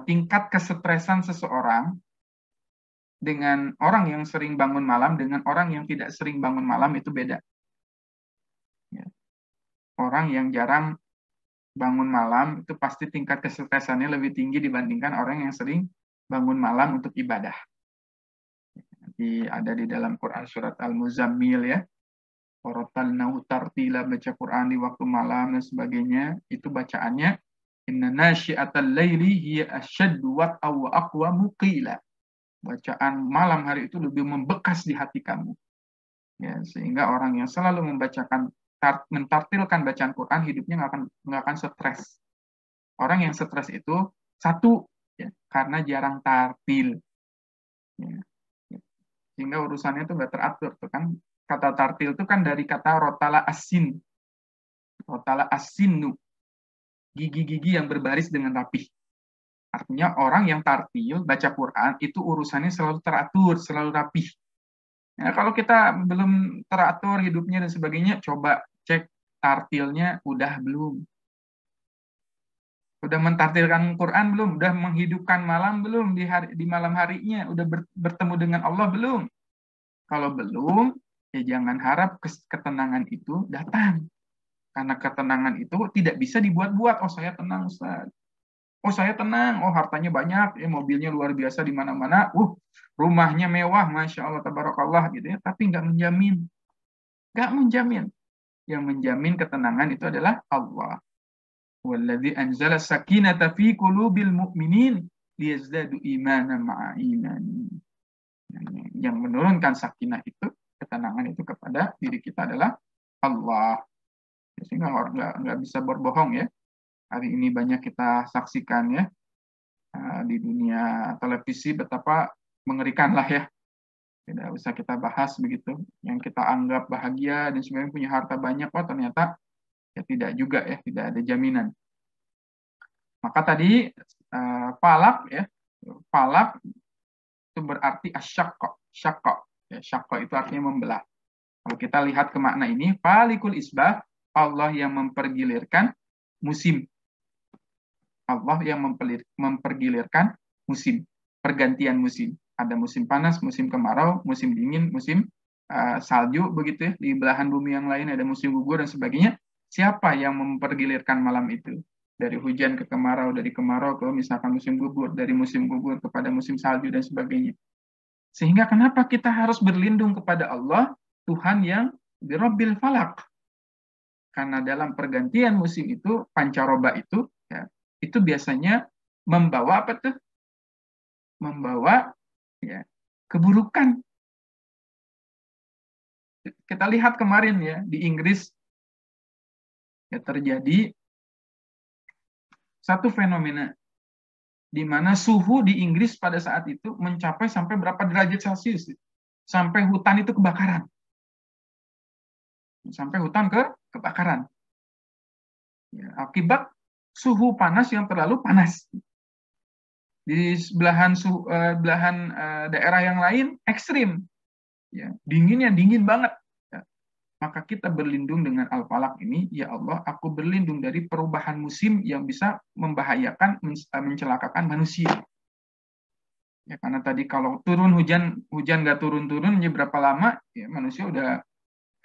tingkat kesetresan seseorang dengan orang yang sering bangun malam dengan orang yang tidak sering bangun malam itu beda. Ya. Orang yang jarang bangun malam itu pasti tingkat kesetresannya lebih tinggi dibandingkan orang yang sering bangun malam untuk ibadah. Nanti ada di dalam Quran surat Al-Muzammil ya. Qaratalnahu tartila, baca Quran di waktu malam dan sebagainya, itu bacaannya inna nasyi'atal laili hiya asyaddu wat'a wa aqwamu qila. Bacaan malam hari itu lebih membekas di hati kamu. Ya, sehingga orang yang selalu membacakan mentartilkan bacaan Quran hidupnya nggak akan stres. Orang yang stres itu satu ya, karena jarang tartil. Ya. Sehingga urusannya itu nggak teratur tuh kan. Kata tartil itu kan dari kata rotala asin. Rotala asinu. Gigi-gigi yang berbaris dengan rapih. Artinya orang yang tartil, baca Quran, itu urusannya selalu teratur, selalu rapih. Ya, kalau kita belum teratur hidupnya dan sebagainya, coba cek tartilnya udah belum. Udah mentartilkan Quran belum? Udah menghidupkan malam belum di malam harinya? Udah bertemu dengan Allah belum? Kalau belum, ya jangan harap ketenangan itu datang. Karena ketenangan itu tidak bisa dibuat-buat. Oh saya tenang Ustaz. Oh saya tenang, oh hartanya banyak, ya mobilnya luar biasa di mana-mana, rumahnya mewah, masya Allah, tabarakallah gitu ya. Tapi nggak menjamin, Yang menjamin ketenangan itu adalah Allah. Walladzi anzala sakinata fi qulubil mu'minin liyazdadu imanan ma'a imani. Yang menurunkan sakinah itu ketenangan itu kepada diri kita adalah Allah. Sehingga nggak bisa berbohong ya. Hari ini banyak kita saksikan ya di dunia televisi betapa mengerikan lah ya. Tidak usah kita bahas begitu. Yang kita anggap bahagia dan sebenarnya punya harta banyak, wah ternyata ya tidak juga ya, tidak ada jaminan. Maka tadi falak ya, falak itu berarti asyakko, syakko. Ya, syakko itu artinya membelah. Kalau kita lihat ke makna ini, falikul isbah, Allah yang mempergilirkan musim. Allah yang mempergilirkan musim, pergantian musim. Ada musim panas, musim kemarau, musim dingin, musim salju, begitu ya. Di belahan bumi yang lain ada musim gugur dan sebagainya. Siapa yang mempergilirkan malam itu? Dari hujan ke kemarau, dari kemarau ke misalkan musim gugur, dari musim gugur kepada musim salju dan sebagainya. Sehingga kenapa kita harus berlindung kepada Allah, Tuhan yang birabbil falak? Karena dalam pergantian musim itu, pancaroba itu, ya, itu biasanya membawa apa tuh? Membawa ya, keburukan. Kita lihat kemarin ya di Inggris ya terjadi satu fenomena di mana suhu di Inggris pada saat itu mencapai sampai berapa derajat Celcius? Sampai hutan itu kebakaran. Sampai hutan kebakaran. Ya, akibat suhu panas yang terlalu panas. Di belahan daerah yang lain ekstrim, ya, dinginnya dingin banget. Ya. Maka kita berlindung dengan Al-Falaq ini, ya Allah, aku berlindung dari perubahan musim yang bisa membahayakan, mencelakakan manusia. Ya, karena tadi kalau turun hujan nggak turun-turun, ya berapa lama, ya manusia udah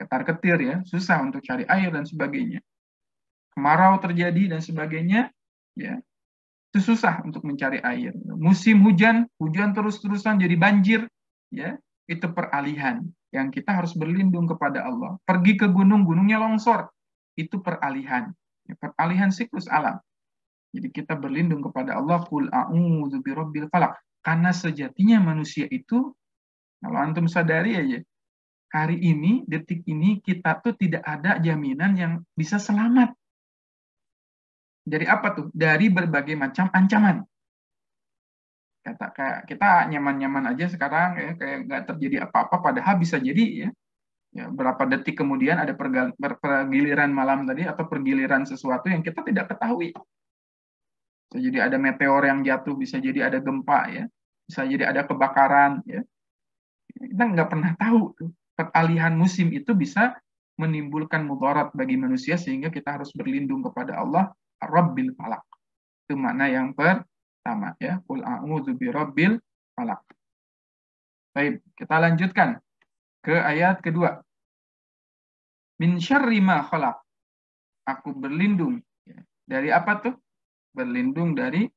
ketar-ketir ya, susah untuk cari air dan sebagainya. Kemarau terjadi dan sebagainya, ya itu susah untuk mencari air. Musim hujan terus-terusan jadi banjir, ya itu peralihan yang kita harus berlindung kepada Allah. Pergi ke gunung, gunungnya longsor, itu peralihan, ya, peralihan siklus alam. Jadi kita berlindung kepada Allah, qul a'udzu birabbil falaq. Karena sejatinya manusia itu, kalau antum sadari aja, hari ini, detik ini kita tuh tidak ada jaminan yang bisa selamat. Dari apa tuh? Dari berbagai macam ancaman. Kayak kita nyaman-nyaman aja sekarang ya, kayak nggak terjadi apa-apa, padahal bisa jadi ya berapa detik kemudian ada pergiliran malam tadi atau pergiliran sesuatu yang kita tidak ketahui. Bisa jadi ada meteor yang jatuh, bisa jadi ada gempa ya, bisa jadi ada kebakaran ya. Kita nggak pernah tahu tuh. Peralihan musim itu bisa menimbulkan mudarat bagi manusia sehingga kita harus berlindung kepada Allah Rabbil Falaq. Itu makna yang pertama ya. Qul a'udzu birabbil falaq. Baik, kita lanjutkan ke ayat kedua. Min syarri ma khalaq. Aku berlindung ya. Dari apa tuh? Berlindung dari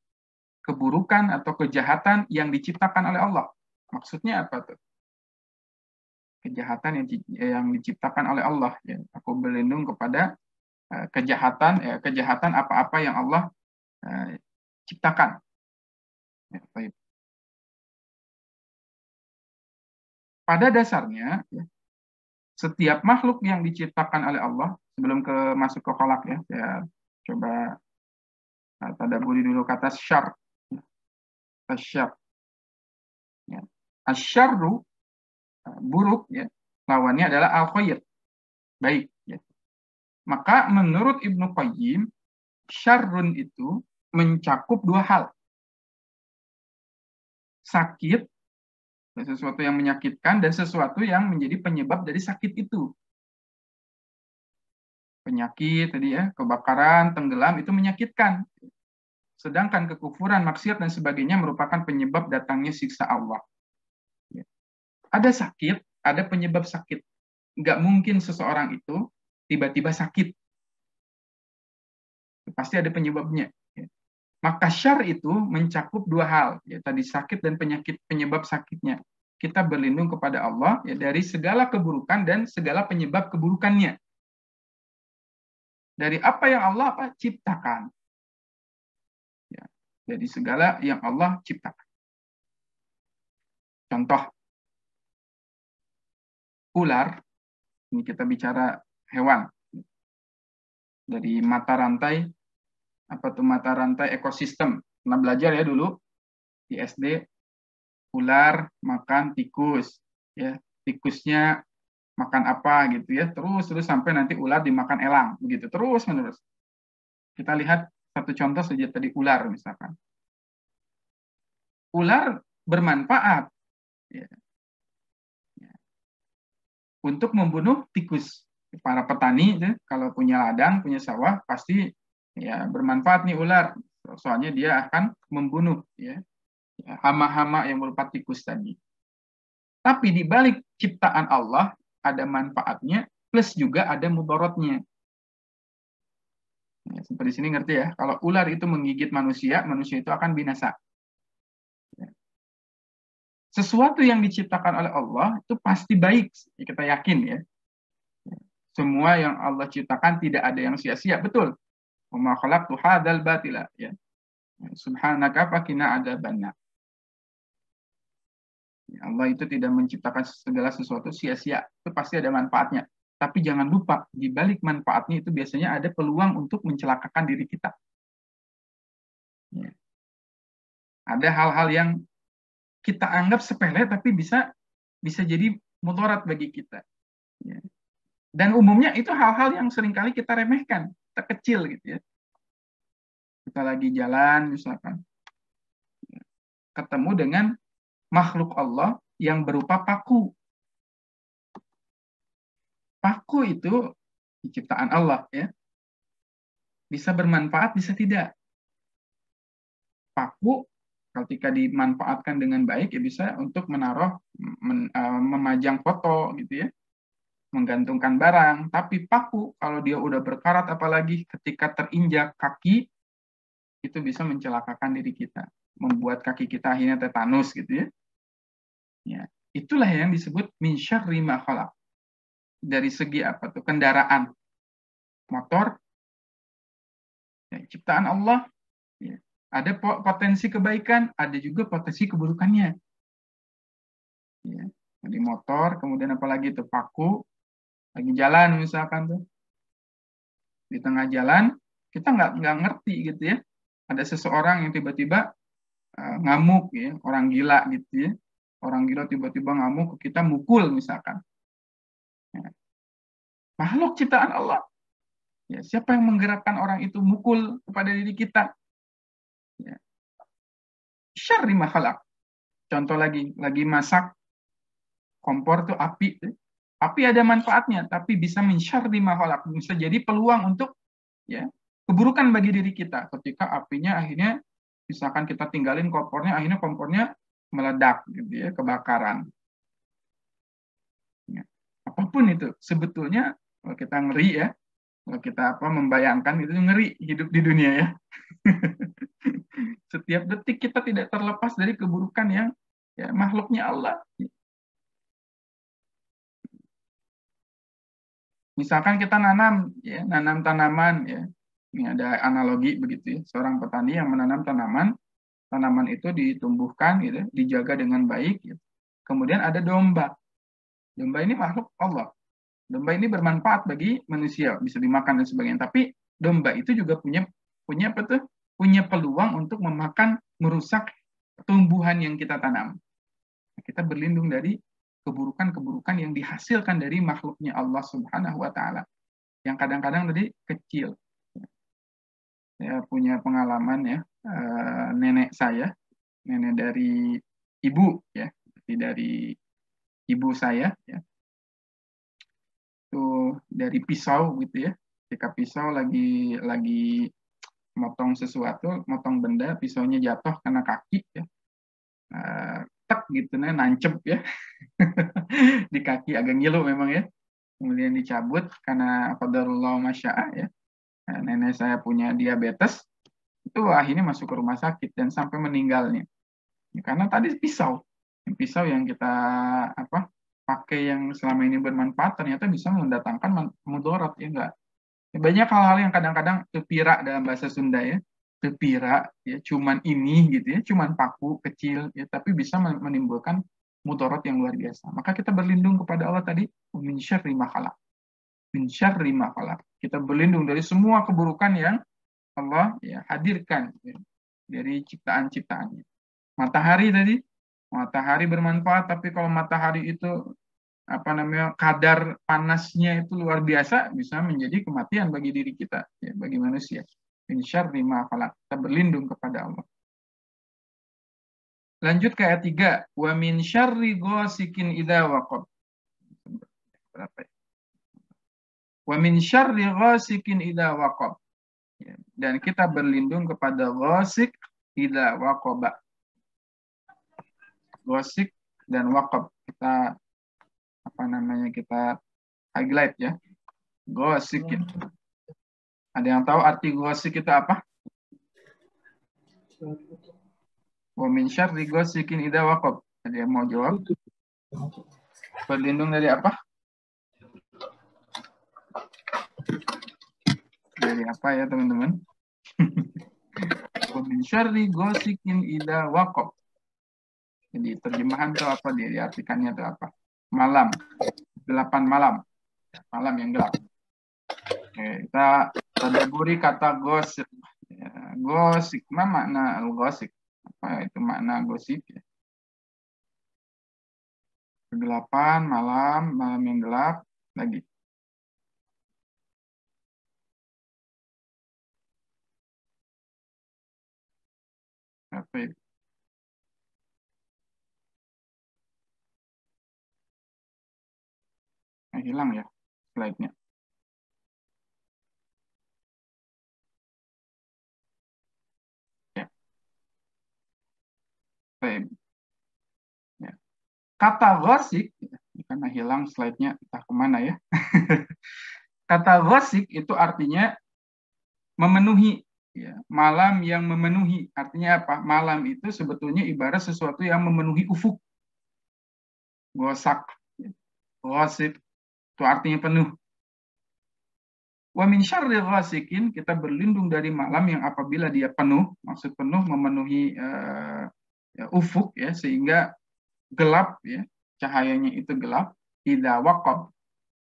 keburukan atau kejahatan yang diciptakan oleh Allah. Maksudnya apa tuh? Kejahatan yang diciptakan oleh Allah ya. Aku berlindung kepada kejahatan apa-apa yang Allah ciptakan. Ya, baik. Pada dasarnya, ya, setiap makhluk yang diciptakan oleh Allah, sebelum masuk ke kholak ya, saya coba tadaburi dulu kata syar. Asyar. Ya. Asyarru, buruk, ya, lawannya adalah al-khair, baik. Ya. Maka menurut Ibnu Qayyim, syarrun itu mencakup dua hal. Sakit, sesuatu yang menyakitkan, dan sesuatu yang menjadi penyebab dari sakit itu. Penyakit tadi ya, kebakaran, tenggelam, itu menyakitkan. Sedangkan kekufuran, maksiat, dan sebagainya merupakan penyebab datangnya siksa Allah. Ya. Ada sakit, ada penyebab sakit. Nggak mungkin seseorang itu tiba-tiba sakit. Pasti ada penyebabnya. Ya. Maka syar itu mencakup dua hal, ya, tadi sakit dan penyakit, penyebab sakitnya. Kita berlindung kepada Allah ya, dari segala keburukan dan segala penyebab keburukannya. Dari apa yang Allah ciptakan. Ya, dari segala yang Allah ciptakan. Contoh, ular, ini kita bicara hewan, dari mata rantai, apa tuh mata rantai ekosistem. Pernah belajar ya dulu di SD, ular makan tikus, ya tikusnya makan apa gitu ya, terus sampai nanti ular dimakan elang, begitu terus menerus. Kita lihat satu contoh saja tadi, ular misalkan. Ular bermanfaat ya, untuk membunuh tikus. Para petani ya, kalau punya ladang, punya sawah, pasti ya bermanfaat nih ular. Soalnya dia akan membunuh ya hama-hama yang berupa tikus tadi. Tapi di balik ciptaan Allah ada manfaatnya, plus juga ada mudaratnya. Ya, seperti sini ngerti ya, kalau ular itu menggigit manusia, manusia itu akan binasa. Sesuatu yang diciptakan oleh Allah itu pasti baik, kita yakin ya. Semua yang Allah ciptakan tidak ada yang sia-sia, betul. Wa ma khalaqtu hadzal batila ya. Subhanaka faqina adzabannar. Allah itu tidak menciptakan segala sesuatu sia-sia, itu pasti ada manfaatnya. Tapi jangan lupa, di balik manfaatnya itu biasanya ada peluang untuk mencelakakan diri kita. Ya. Ada hal-hal yang kita anggap sepele, tapi bisa jadi mudarat bagi kita. Ya. Dan umumnya itu hal-hal yang seringkali kita remehkan, kita kecil gitu ya. Kita lagi jalan misalkan, ketemu dengan makhluk Allah yang berupa paku. Paku itu ciptaan Allah ya. Bisa bermanfaat, bisa tidak. Paku ketika dimanfaatkan dengan baik ya bisa untuk menaruh memajang foto gitu ya. Menggantungkan barang, tapi paku kalau dia udah berkarat apalagi ketika terinjak kaki itu bisa mencelakakan diri kita, membuat kaki kita akhirnya tetanus gitu ya. Ya, itulah yang disebut min syarri ma khalaq. Dari segi apa tuh? Kendaraan, motor, ya, ciptaan Allah, ya. Ada potensi kebaikan, ada juga potensi keburukannya. Ya, di motor, kemudian apalagi itu paku, lagi jalan misalkan tuh, di tengah jalan kita nggak ngerti gitu ya, ada seseorang yang tiba-tiba ngamuk ya, orang gila gitu ya, orang gila tiba-tiba ngamuk, kita mukul misalkan. Ya. Makhluk ciptaan Allah. Ya, siapa yang menggerakkan orang itu mukul kepada diri kita? Ya. Syarri ma khalaq. Contoh lagi masak, kompor tuh api. Api ada manfaatnya, tapi bisa min syarri ma khalaq. Bisa jadi peluang untuk ya keburukan bagi diri kita ketika apinya akhirnya misalkan kita tinggalin kompornya, akhirnya kompornya meledak gitu ya, kebakaran. Ya. Apapun itu sebetulnya kalau kita ngeri ya, kalau kita membayangkan itu ngeri hidup di dunia ya. Setiap detik kita tidak terlepas dari keburukan yang ya, makhluknya Allah. Misalkan kita nanam tanaman ya. Ini ada analogi begitu ya. Seorang petani yang menanam tanaman itu ditumbuhkan gitu, dijaga dengan baik gitu. Kemudian ada domba. Domba ini makhluk Allah. Domba ini bermanfaat bagi manusia, bisa dimakan dan sebagainya. Tapi domba itu juga punya apa tuh? Punya peluang untuk memakan, merusak tumbuhan yang kita tanam. Kita berlindung dari keburukan-keburukan yang dihasilkan dari makhluknya Allah Subhanahu wa taala. Yang kadang-kadang tadi kecil. Saya punya pengalaman ya, nenek saya, nenek dari ibu ya, dari ibu saya ya. Itu dari pisau gitu ya. Ketika pisau lagi motong sesuatu, motong benda, pisaunya jatuh kena kaki ya. Tek gitu nancep ya. Di kaki agak ngilu memang ya. Kemudian dicabut karena qadarullah masya'a ya. Nenek saya punya diabetes, itu akhirnya masuk ke rumah sakit dan sampai meninggalnya. Ya, karena tadi pisau yang kita pakai yang selama ini bermanfaat ternyata bisa mendatangkan mudarat ya enggak. Ya, banyak hal-hal yang kadang-kadang tepira dalam bahasa Sunda ya. Tepira ya cuman ini gitu ya, cuman paku kecil ya tapi bisa menimbulkan mudarat yang luar biasa. Maka kita berlindung kepada Allah tadi, min syarri ma khalaq. Min syarri ma khalaq. Kita berlindung dari semua keburukan yang Allah ya hadirkan ya, dari ciptaan-ciptaannya. Matahari tadi, matahari bermanfaat, tapi kalau matahari itu kadar panasnya itu luar biasa, bisa menjadi kematian bagi diri kita, ya, bagi manusia. Min syarri ma khalaq. Kita berlindung kepada Allah. Lanjut ke ayat 3. Wa min syarri ghasikin idza waqab. Berapa ya? Wa min syarri ghasikin idza waqab. Ya, dan kita berlindung kepada ghasik idza waqaba. Ghasik dan waqab. Kita kita highlight ya. Ghasikin. Ada yang tahu arti ghasik itu apa? Wa min syarri ghasikin idza waqab. Ada yang mau jawab? Berlindung dari apa? Dari apa ya teman-teman? Wa min syarri ghasikin idza waqab. Jadi terjemahan itu apa? Diartikannya itu apa? Malam. Gelapan malam. Malam yang gelap. Oke, kita tadabburi kata gosip. Ya, gosip, apa makna al-gosip? Apa itu makna gosip? Ya. Kegelapan, malam, malam yang gelap, lagi. Apa itu? Hilang ya slide-nya. Ya. Ya. Kata ghasik, karena hilang slide-nya, entah kemana ya. Kata ghasik itu artinya memenuhi. Ya. Malam yang memenuhi. Artinya apa? Malam itu sebetulnya ibarat sesuatu yang memenuhi ufuk. Ghasak. Ghasik. Itu artinya penuh. Wa min syarri ghasikin, kita berlindung dari malam yang apabila dia penuh, maksud penuh memenuhi ufuk ya, sehingga gelap ya, cahayanya itu gelap. Idza waqab.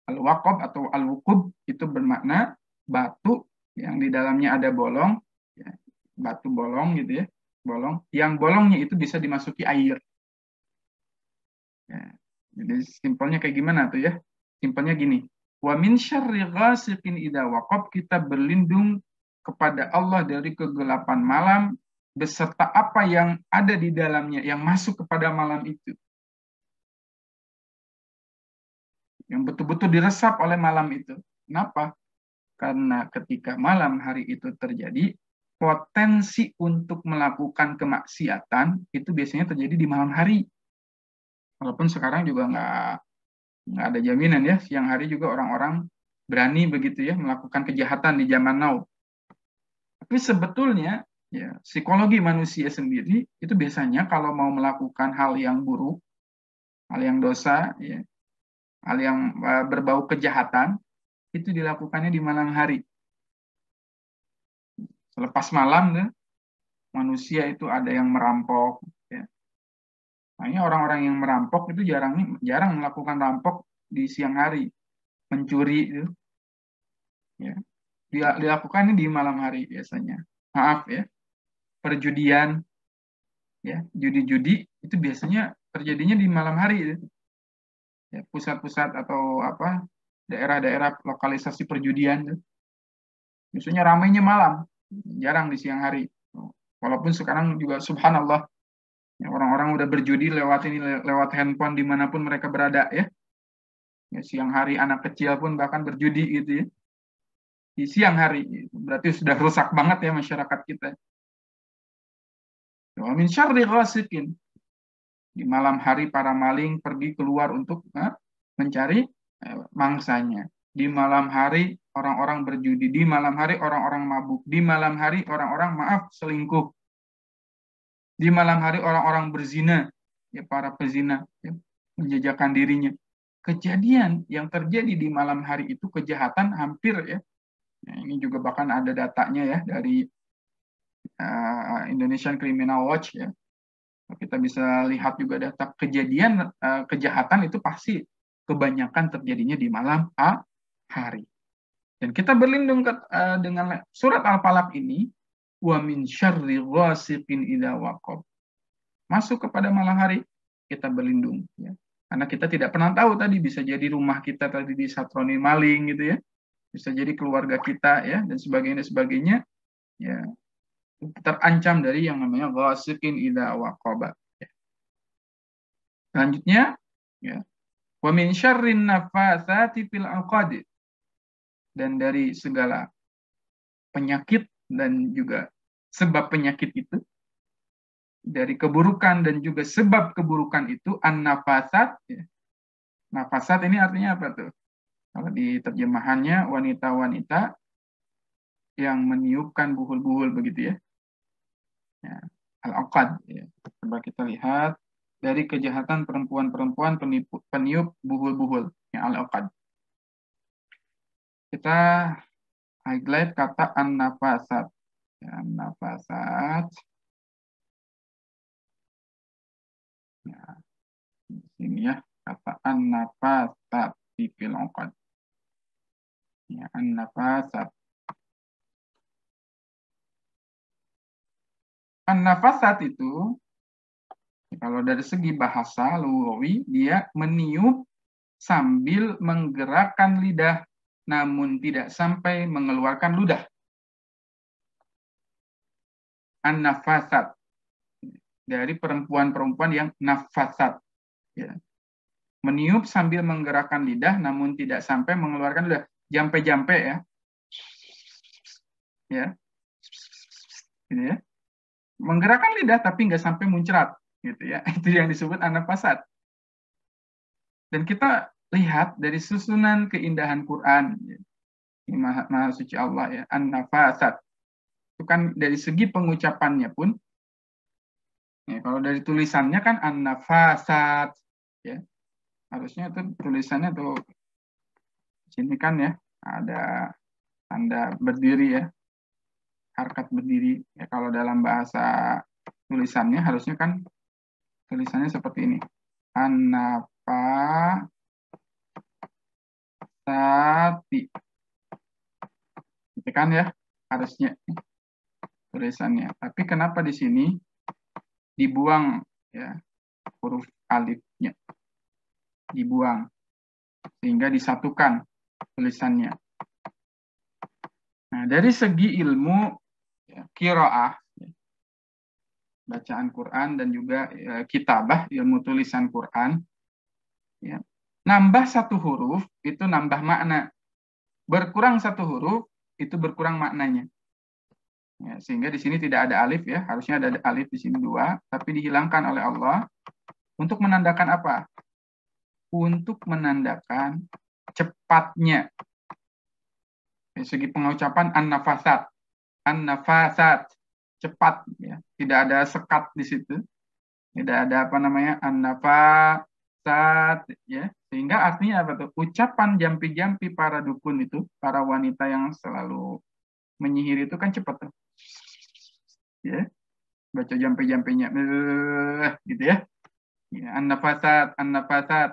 Al-waqab atau al-wuqub itu bermakna batu yang di dalamnya ada bolong ya, batu bolong gitu ya, bolong. Yang bolongnya itu bisa dimasuki air. Ya, jadi simpelnya kayak gimana tuh ya? Simpelnya gini, wa min syarri ghasiqin idza waqab, kita berlindung kepada Allah dari kegelapan malam beserta apa yang ada di dalamnya yang masuk kepada malam itu. Yang betul-betul diresap oleh malam itu. Kenapa? Karena ketika malam hari itu terjadi, potensi untuk melakukan kemaksiatan itu biasanya terjadi di malam hari. Walaupun sekarang juga nggak ada jaminan ya, siang hari juga orang-orang berani begitu ya melakukan kejahatan di zaman now. Tapi sebetulnya ya psikologi manusia sendiri itu biasanya kalau mau melakukan hal yang buruk, hal yang dosa, ya, hal yang berbau kejahatan itu dilakukannya di malam hari. Selepas malam ya, manusia itu ada yang merampok. Ya. Makanya orang-orang yang merampok itu jarang melakukan rampok di siang hari, mencuri itu, ya, dilakukannya di malam hari biasanya. Maaf ya, perjudian, ya, judi-judi itu biasanya terjadinya di malam hari, ya, pusat-pusat atau apa daerah-daerah lokalisasi perjudian, ya. Biasanya ramainya malam, jarang di siang hari. Walaupun sekarang juga subhanallah, ya, orang-orang udah berjudi lewat handphone dimanapun mereka berada ya. Ya, siang hari anak kecil pun bahkan berjudi gitu ya. Di siang hari berarti sudah rusak banget ya masyarakat kita. Wa min syarri ghasikin. Di malam hari para maling pergi keluar untuk mencari mangsanya. Di malam hari orang-orang berjudi, di malam hari orang-orang mabuk, di malam hari orang-orang selingkuh. Di malam hari orang-orang berzina, ya para pezina ya, menjajakan dirinya. Kejadian yang terjadi di malam hari itu kejahatan hampir ya. Nah, ini juga bahkan ada datanya ya dari Indonesian Criminal Watch ya. Kita bisa lihat juga data kejadian kejahatan itu pasti kebanyakan terjadinya di malam hari. Dan kita berlindung dengan surat Al-Falaq ini, wa min syarri ghasiqin idza waqab. Masuk kepada malam hari, kita berlindung ya. Karena kita tidak pernah tahu, tadi bisa jadi rumah kita tadi disatroni maling gitu ya. Bisa jadi keluarga kita ya, dan sebagainya ya, terancam dari yang namanya ghasiqin idza waqaba. Selanjutnya ya, wa min syarrin nafatsati fil 'uqad, dan dari segala penyakit dan juga sebab penyakit itu, dari keburukan dan juga sebab keburukan itu, an-nafasat ya. Nafasat ini artinya apa tuh? Kalau di terjemahannya wanita-wanita yang meniupkan buhul-buhul begitu ya. Ya, al-uqad ya. Coba kita lihat dari kejahatan perempuan-perempuan peniup buhul-buhul yang al-uqad. Kita highlight kata an-nafasat. Ya, an-nafasat. Ya, di sini ya, kata an-nafasat di fil uqad. Ya, an-nafasat. An-nafasat itu kalau dari segi bahasa lugawi, dia meniup sambil menggerakkan lidah, namun tidak sampai mengeluarkan ludah. An-nafasat, dari perempuan-perempuan yang nafasat. Ya. Meniup sambil menggerakkan lidah, namun tidak sampai mengeluarkan ludah. Jampe-jampe ya. Ya. Gitu ya. Menggerakkan lidah tapi nggak sampai muncrat. Gitu ya. Itu yang disebut an-nafasat. Dan kita lihat dari susunan keindahan Quran, ini Maha Suci Allah ya, an-nafasat. Itu kan dari segi pengucapannya pun, ya, kalau dari tulisannya kan an-nafasat, ya, harusnya itu tulisannya tuh sini kan ya, ada tanda berdiri ya, harkat berdiri. Ya, kalau dalam bahasa tulisannya harusnya kan tulisannya seperti ini, an-nafasati. Itu kan ya, harusnya tulisannya. Tapi kenapa di sini dibuang ya huruf alifnya, dibuang sehingga disatukan tulisannya. Nah, dari segi ilmu ya, qiraah, ya, bacaan Quran dan juga ya, kitabah, ilmu tulisan Quran, ya, nambah satu huruf itu nambah makna, berkurang satu huruf itu berkurang maknanya. Ya, sehingga di sini tidak ada alif ya, harusnya ada alif di sini 2, tapi dihilangkan oleh Allah untuk menandakan apa? Untuk menandakan cepatnya. Dari segi pengucapan an-nafasat, cepat ya, tidak ada sekat di situ, tidak ada apa namanya an-nafasat ya, sehingga artinya apa tuh? Ucapan jampi-jampi para dukun itu, para wanita yang selalu menyihir itu kan cepat tuh. Ya, baca jampi-jampinya gitu ya. Ya, an-nafasat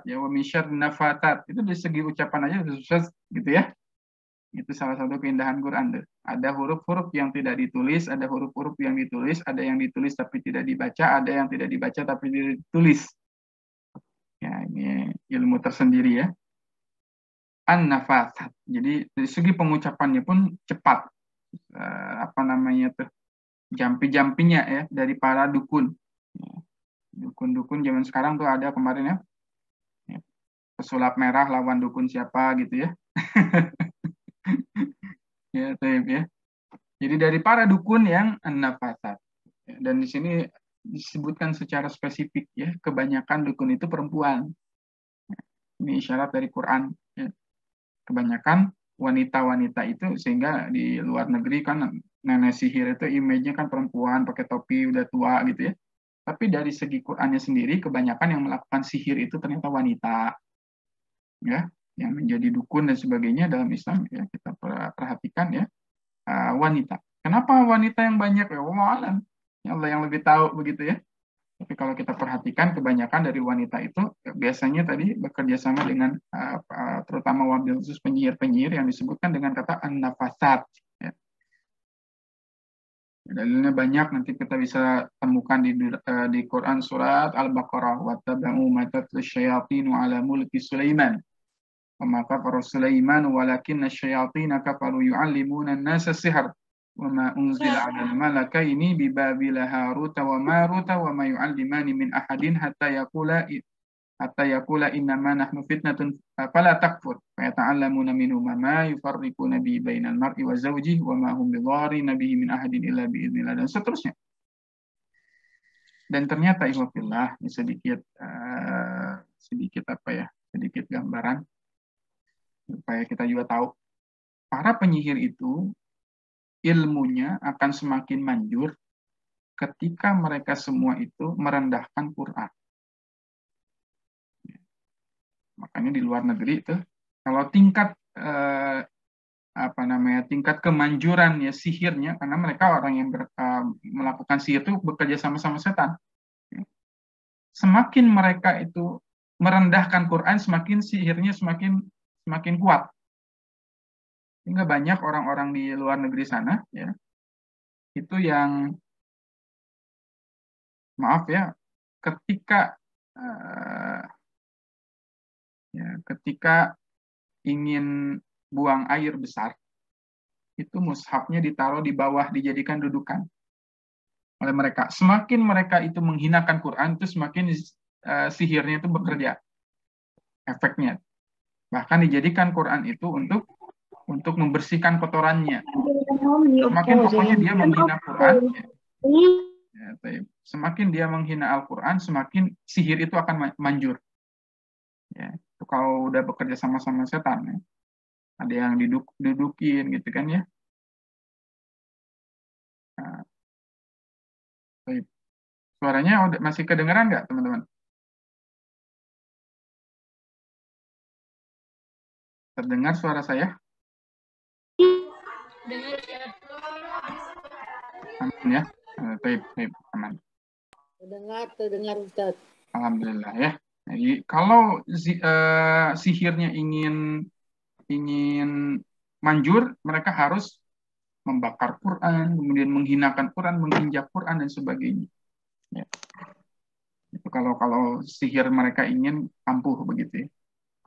ya, wa min syarrin nafasat, itu dari segi ucapan aja susah gitu ya. Itu salah satu keindahan Quran tuh. Ada huruf-huruf yang tidak ditulis, ada huruf-huruf yang ditulis, ada yang ditulis tapi tidak dibaca, ada yang tidak dibaca tapi ditulis. Ya, ini ilmu tersendiri ya. An-nafasat. Jadi dari segi pengucapannya pun cepat. Apa namanya tuh? Jampi-jampinya ya dari para dukun. Dukun-dukun zaman sekarang tuh ada kemarin ya. Pesulap merah lawan dukun siapa gitu ya. Ya, taib ya. Jadi dari para dukun yang an-nafasat. Dan di sini disebutkan secara spesifik ya, kebanyakan dukun itu perempuan. Ini isyarat dari Quran ya. Kebanyakan wanita-wanita itu, sehingga di luar negeri kan nenek sihir itu image-nya kan perempuan pakai topi udah tua gitu ya. Tapi dari segi Qurannya sendiri, kebanyakan yang melakukan sihir itu ternyata wanita. Ya, yang menjadi dukun dan sebagainya dalam Islam ya, kita perhatikan ya, wanita. Kenapa wanita yang banyak ya? Allah alam. Ya, Allah yang lebih tahu begitu ya. Tapi kalau kita perhatikan kebanyakan dari wanita itu biasanya tadi bekerja sama dengan terutama wabil khusus penyihir-penyihir yang disebutkan dengan kata an-nafasat. Ya. Dalilnya banyak, nanti kita bisa temukan di Quran surat Al-Baqarah, wattaba'u ma tatlu syayatinu ala mulki Sulaiman. Wa ma kafara Sulaiman walakinna syayatina kafaru yu'allimuna an-nasa sihr. Wa ma unzila 'alal malakaini bi Babila Harut wa Marut wa ma yu'allimani min ahadin hatta yaqula innama nahnu fitnatun fala takfur fa yata'allamuna minhuma ma yufarriquna bi bainal mar'i wa zawjihi wa ma hum bidharrina bihi min ahadin illa bi idznillah, dan seterusnya. Dan ternyata ihwafillah, sedikit gambaran supaya kita juga tahu, para penyihir itu ilmunya akan semakin manjur ketika mereka semua itu merendahkan Quran. Makanya di luar negeri itu kalau tingkat tingkat kemanjuran ya sihirnya, karena mereka orang yang melakukan sihir itu bekerja sama-sama setan. Semakin mereka itu merendahkan Quran, semakin sihirnya semakin kuat. Sehingga banyak orang-orang di luar negeri sana ya itu yang ketika ingin buang air besar itu mushafnya ditaruh di bawah, dijadikan dudukan oleh mereka. Semakin mereka itu menghinakan Quran, itu semakin sihirnya itu bekerja, efeknya. Bahkan dijadikan Quran itu untuk membersihkan kotorannya. Semakin pokoknya dia menghina Quran, semakin dia menghina Al-Quran, semakin sihir itu akan manjur. Ya, itu kalau udah bekerja sama-sama setan, ya. Ada yang didudukin gitu kan ya. Nah, suaranya masih kedengeran nggak teman-teman? Terdengar suara saya? Aman ya? Baik, aman. Terdengar Ustaz. Alhamdulillah ya. Jadi kalau sihirnya ingin manjur, mereka harus membakar Quran, kemudian menghinakan Quran, menginjak Quran dan sebagainya. Ya. Itu kalau sihir mereka ingin ampuh begitu ya.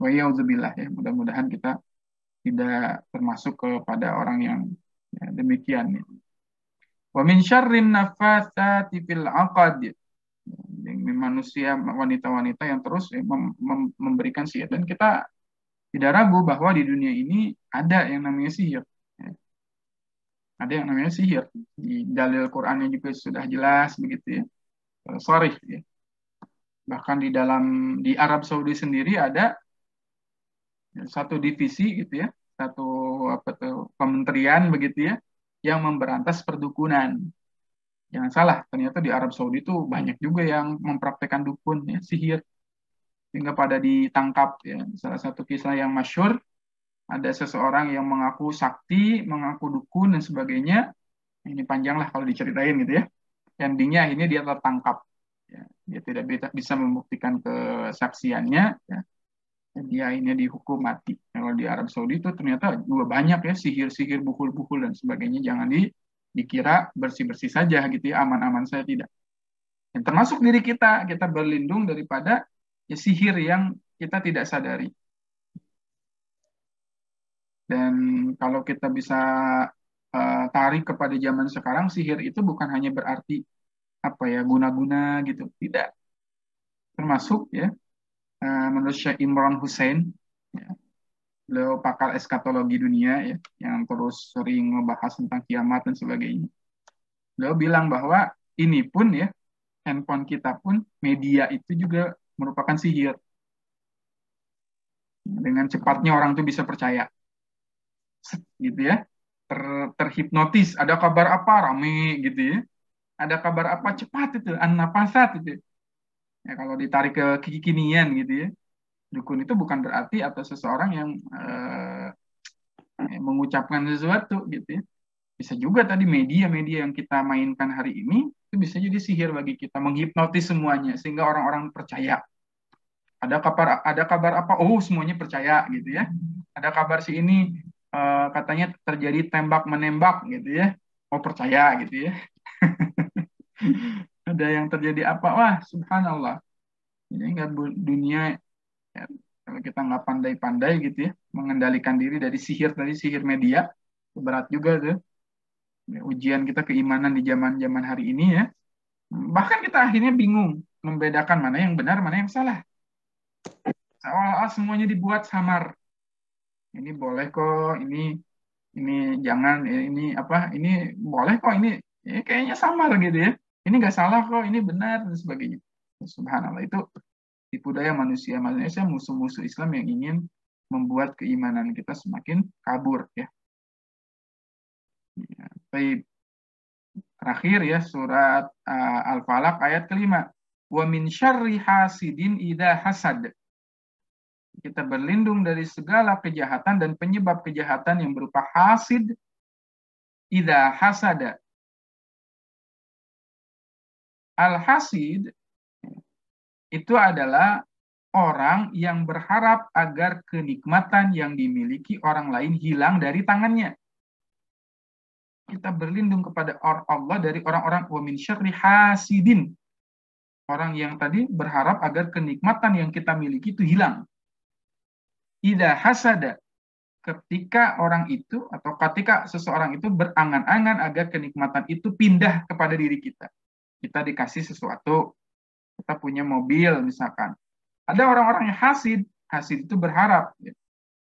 Wa ya'udzubillah ya. Mudah-mudahan kita tidak termasuk kepada orang yang ya, demikian. Ya. Wa min syarrin nafatsati fil 'aqad. Manusia, wanita-wanita yang terus memberikan sihir, dan kita tidak ragu bahwa di dunia ini ada yang namanya sihir. Ya. Ada yang namanya sihir. Di dalil Qur'annya juga sudah jelas begitu ya. Sharih ya. Bahkan di Arab Saudi sendiri ada satu divisi gitu ya, satu kementerian begitu ya, yang memberantas perdukunan. Jangan salah, ternyata di Arab Saudi itu banyak juga yang mempraktekkan dukun ya, sihir, sehingga pada ditangkap ya. Salah satu kisah yang masyhur, ada seseorang yang mengaku sakti, mengaku dukun dan sebagainya. Ini panjang lah kalau diceritain gitu ya. Endingnya akhirnya dia tertangkap. Ya, dia tidak bisa membuktikan kesaksiannya. Ya. Dan dia akhirnya dihukum mati. Kalau di Arab Saudi itu ternyata juga banyak ya sihir-sihir, buhul-buhul dan sebagainya. Jangan dikira bersih-bersih saja gitu ya, aman-aman saja, tidak. Dan termasuk diri kita berlindung daripada ya, sihir yang kita tidak sadari. Dan kalau kita bisa tarik kepada zaman sekarang, sihir itu bukan hanya berarti guna-guna gitu, tidak. Termasuk ya menurut Syekh Imran Hussein, ya, beliau pakar eskatologi dunia ya, yang terus sering membahas tentang kiamat dan sebagainya. Beliau bilang bahwa ini pun ya, handphone kita pun, media itu juga merupakan sihir. Dengan cepatnya orang itu bisa percaya, gitu ya, terhipnotis. Ada kabar apa, rame gitu ya. Ada kabar apa, cepat itu, an-nafasat itu. Ya, kalau ditarik ke kekinian gitu ya, dukun itu bukan berarti atau seseorang yang mengucapkan sesuatu gitu ya. Bisa juga tadi media-media yang kita mainkan hari ini itu itu bisa jadi sihir bagi kita, menghipnotis semuanya sehingga orang-orang percaya. Ada kabar apa? Oh, semuanya percaya gitu ya. Ada kabar si ini katanya terjadi tembak menembak gitu ya. Oh, percaya gitu ya. Ada yang terjadi apa? Wah, subhanallah. Ini enggak dunia ya, kalau kita nggak pandai-pandai gitu ya, mengendalikan diri dari sihir media, berat juga tuh. Ya, ujian kita keimanan di zaman-zaman hari ini ya. Bahkan kita akhirnya bingung membedakan mana yang benar, mana yang salah. Seolah-olah semuanya dibuat samar. Ini boleh kok, ini jangan, ini apa, ini boleh kok, ini kayaknya samar gitu ya. Ini nggak salah kok, ini benar dan sebagainya. Subhanallah, itu tipu daya manusia. Manusia musuh-musuh Islam yang ingin membuat keimanan kita semakin kabur ya. Baik. Terakhir ya surat Al-Falaq ayat kelima. Wa min syarri hasidin idza hasad. Kita berlindung dari segala kejahatan dan penyebab kejahatan yang berupa hasid idza hasada. Al-hasid itu adalah orang yang berharap agar kenikmatan yang dimiliki orang lain hilang dari tangannya. Kita berlindung kepada Allah dari orang-orang wa min syarri hasidin. Orang yang tadi berharap agar kenikmatan yang kita miliki itu hilang. Idza hasada, ketika orang itu atau ketika seseorang itu berangan-angan agar kenikmatan itu pindah kepada diri kita. Kita dikasih sesuatu, kita punya mobil misalkan. Ada orang-orang yang hasid itu berharap ya,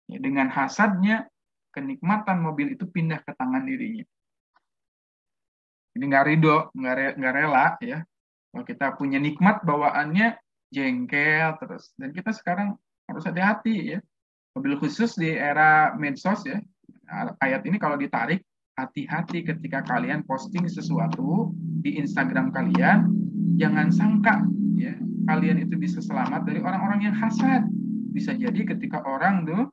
dengan hasadnya kenikmatan mobil itu pindah ke tangan dirinya. Ini nggak ridho, nggak rela ya. Kalau kita punya nikmat bawaannya jengkel terus. Dan kita sekarang harus hati-hati ya. Mobil khusus di era medsos ya. Ayat ini kalau ditarik, hati-hati ketika kalian posting sesuatu di Instagram kalian, jangan sangka ya kalian itu bisa selamat dari orang-orang yang hasad. Bisa jadi ketika orang tuh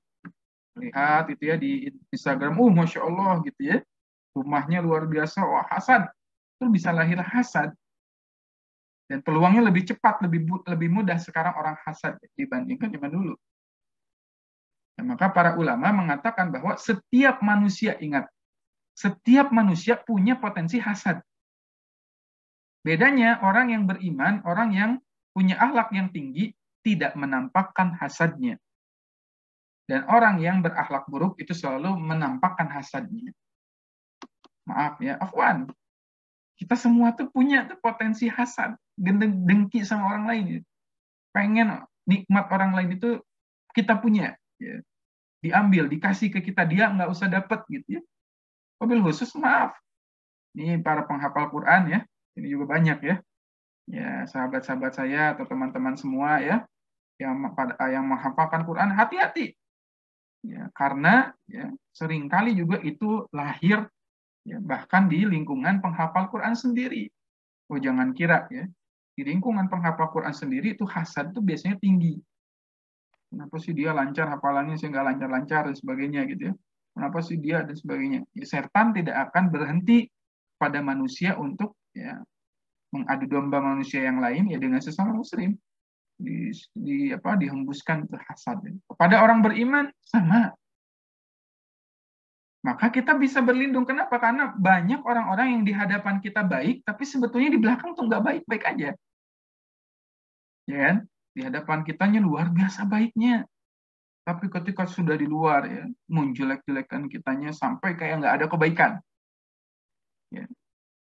lihat itu ya di Instagram, masya Allah gitu ya, rumahnya luar biasa, wah hasad, itu bisa lahir hasad. Dan peluangnya lebih cepat, lebih mudah sekarang orang hasad dibandingkan zaman dulu. Nah, maka para ulama mengatakan bahwa setiap manusia, ingat, setiap manusia punya potensi hasad. Bedanya orang yang beriman, orang yang punya akhlak yang tinggi, tidak menampakkan hasadnya. Dan orang yang berakhlak buruk itu selalu menampakkan hasadnya. Maaf ya, afwan. Kita semua tuh punya tuh potensi hasad, dengki sama orang lain. Pengen nikmat orang lain itu kita punya. Ya. Diambil, dikasih ke kita, dia nggak usah dapat gitu ya. Mobil khusus, maaf. Ini para penghafal Quran ya, ini juga banyak ya. Ya, sahabat-sahabat saya atau teman-teman semua ya, yang menghafalkan Quran, hati-hati. Ya, karena ya, seringkali juga itu lahir ya, bahkan di lingkungan penghafal Quran sendiri. Oh, jangan kira ya, di lingkungan penghafal Quran sendiri itu hasad itu biasanya tinggi. Kenapa sih dia lancar hafalannya, saya nggak lancar-lancar dan sebagainya gitu ya. Kenapa sih dia dan sebagainya. Ya, setan tidak akan berhenti pada manusia untuk ya mengadu domba manusia yang lain ya dengan sesama muslim. Dihembuskan ke hasad. Kepada orang beriman sama. Maka kita bisa berlindung. Kenapa? Karena banyak orang-orang yang di hadapan kita baik, tapi sebetulnya di belakang tuh nggak baik-baik aja. Ya kan? Di hadapan kitanya luar biasa baiknya. Tapi ketika sudah di luar ya, menjelek-jelekan kitanya sampai kayak nggak ada kebaikan. Ya.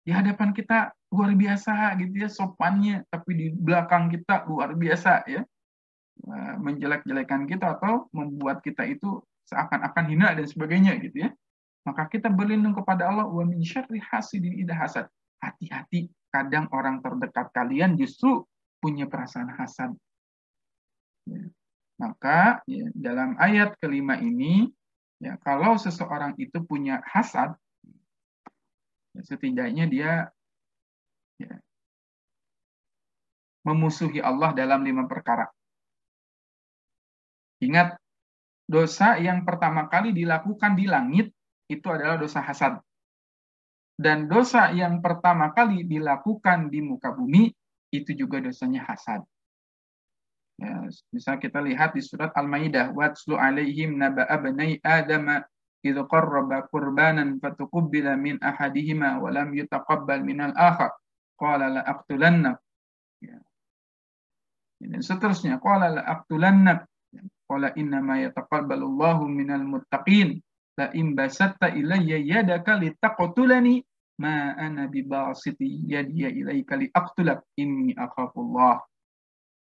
Di hadapan kita luar biasa gitu ya sopannya, tapi di belakang kita luar biasa ya. Menjelek-jelekan kita atau membuat kita itu seakan-akan hina dan sebagainya gitu ya. Maka kita berlindung kepada Allah wa min syarri hasidin idza hasad. Hati-hati, kadang orang terdekat kalian justru punya perasaan hasad. Ya. Maka ya, dalam ayat kelima ini, ya, kalau seseorang itu punya hasad, ya, setidaknya dia ya, memusuhi Allah dalam 5 perkara. Ingat, dosa yang pertama kali dilakukan di langit itu adalah dosa hasad. Dan dosa yang pertama kali dilakukan di muka bumi itu juga dosanya hasad. Ya, bisa kita lihat di surat Al-Maidah, watslu alaihim naba'a bani Adam idh qarraba qurbanan fatuqabbala min ahadihima wa lam yutaqabbal minal akhar qala la aqtulannak. Ya. Dan seterusnya, qala la aqtulannak. Qala inna ma yataqabbalullahu minal muttaqin. La in basatta ilayya yadaka litaqtulani ma ana bibasiti yadiya ilaika liaqtulak inni akhafullah.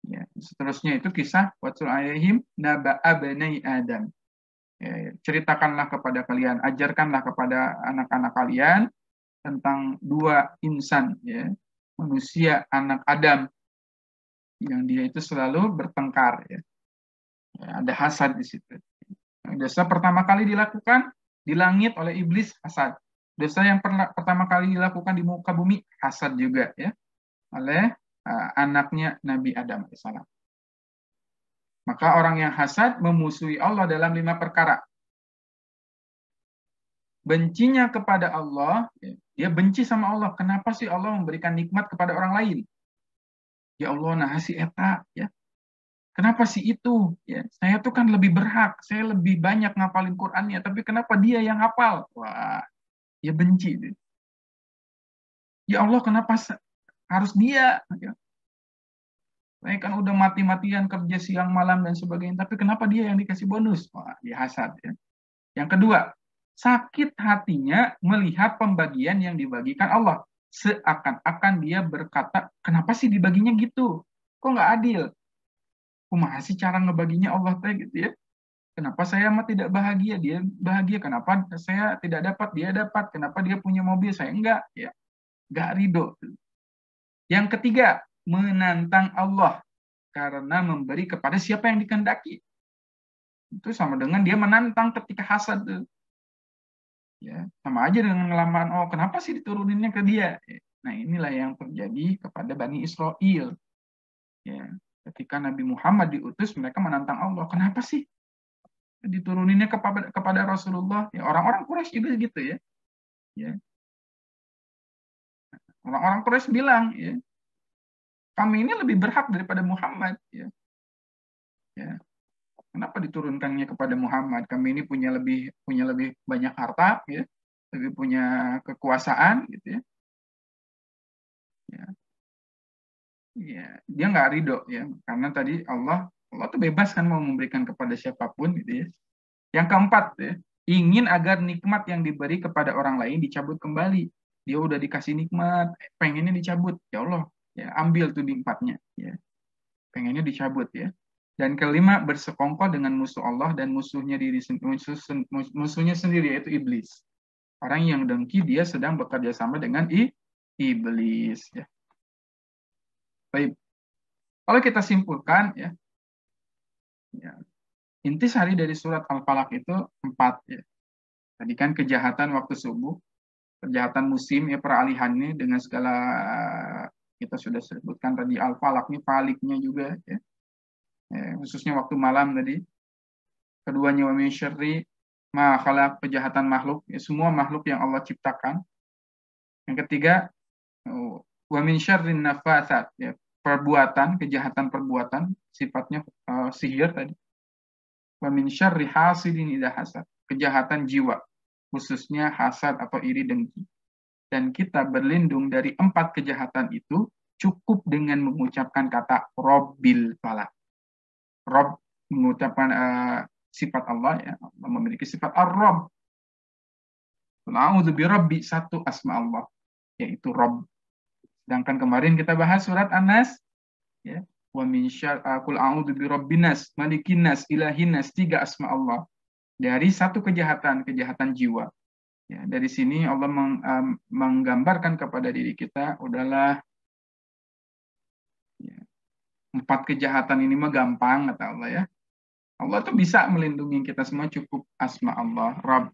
Ya, seterusnya itu kisah watsul alaihim naba'a bani Adam. Ya, ceritakanlah kepada kalian, ajarkanlah kepada anak-anak kalian tentang dua insan, ya, manusia anak Adam yang dia itu selalu bertengkar, ya. Ya, ada hasad di situ. Dosa pertama kali dilakukan di langit oleh iblis, hasad. Dosa yang pertama kali dilakukan di muka bumi, hasad juga, ya, oleh anaknya Nabi Adam AS. Maka orang yang hasad memusuhi Allah dalam 5 perkara. Bencinya kepada Allah, ya, dia benci sama Allah. Kenapa sih Allah memberikan nikmat kepada orang lain? Ya Allah, nah si eta, ya. Kenapa sih itu? Ya, saya tuh kan lebih berhak, saya lebih banyak ngapalin Qur'annya, tapi kenapa dia yang hafal? Wah, dia benci. Ya Allah, kenapa harus dia? Ya. Saya kan udah mati-matian kerja siang malam dan sebagainya, tapi kenapa dia yang dikasih bonus? Wah, dia hasad. Ya. Yang kedua, sakit hatinya melihat pembagian yang dibagikan Allah. Seakan-akan dia berkata, kenapa sih dibaginya gitu? Kok nggak adil? Kumaha sih cara ngebaginya Allah teh gitu ya? Kenapa saya mah tidak bahagia, dia bahagia? Kenapa saya tidak dapat, dia dapat? Kenapa dia punya mobil, saya enggak? Ya, enggak ridho. Yang ketiga, menantang Allah karena memberi kepada siapa yang dikehendaki. Itu sama dengan dia menantang ketika hasad. Ya, sama aja dengan ngelamaan, oh kenapa sih dituruninnya ke dia? Nah, inilah yang terjadi kepada Bani Israel. Ya, ketika Nabi Muhammad diutus, mereka menantang Allah. Kenapa sih dituruninnya kepada Rasulullah? Ya, orang-orang Quraisy juga gitu ya. Ya. Orang-orang Quraisy bilang, ya, kami ini lebih berhak daripada Muhammad. Ya. Ya. Kenapa diturunkannya kepada Muhammad? Kami ini punya lebih banyak harta, ya, lebih punya kekuasaan, gitu ya. Ya. Ya, dia nggak ridho, ya, karena tadi Allah tuh bebas kan mau memberikan kepada siapapun, gitu ya. Yang keempat, ya, ingin agar nikmat yang diberi kepada orang lain dicabut kembali. Dia udah dikasih nikmat, pengennya dicabut, ya Allah, ya ambil tuh nikmatnya, ya, pengennya dicabut, ya. Dan kelima, bersekongkol dengan musuh Allah dan musuhnya sendiri, yaitu iblis. Orang yang dengki dia sedang bekerja sama dengan iblis, ya. Baik. Kalau kita simpulkan, ya, intisari dari surat Al-Falaq itu 4, ya. Tadi kan kejahatan waktu subuh, kejahatan musim, ya, peralihannya dengan segala kita sudah sebutkan tadi Al-Falaq ini faliknya juga, ya. Ya, khususnya waktu malam tadi. Keduanya wa min syarri ma khalaq, kejahatan makhluk, ya, semua makhluk yang Allah ciptakan. Yang ketiga wa min syarrin nafatsat, ya, perbuatan, kejahatan perbuatan, sifatnya sihir tadi. Wa min syarri hasidin idza hasad, kejahatan jiwa, khususnya hasad atau iri dengki. Dan kita berlindung dari 4 kejahatan itu cukup dengan mengucapkan kata Robbil Falaq. Rob mengucapkan sifat Allah, ya, Allah memiliki sifat Ar-Rabb. A'udzu birabbi, satu asma Allah, yaitu Rabb. Sedangkan kemarin kita bahas surat An-Nas, ya, wa min syarri qul a'udzu birabbinas, malikinnas, ilahinnas, 3 asma Allah. Dari satu kejahatan jiwa. Ya, dari sini Allah menggambarkan kepada diri kita, udahlah, ya, 4 kejahatan ini mah gampang, kata Allah, ya. Allah tuh bisa melindungi kita semua, cukup asma Allah, Rabb.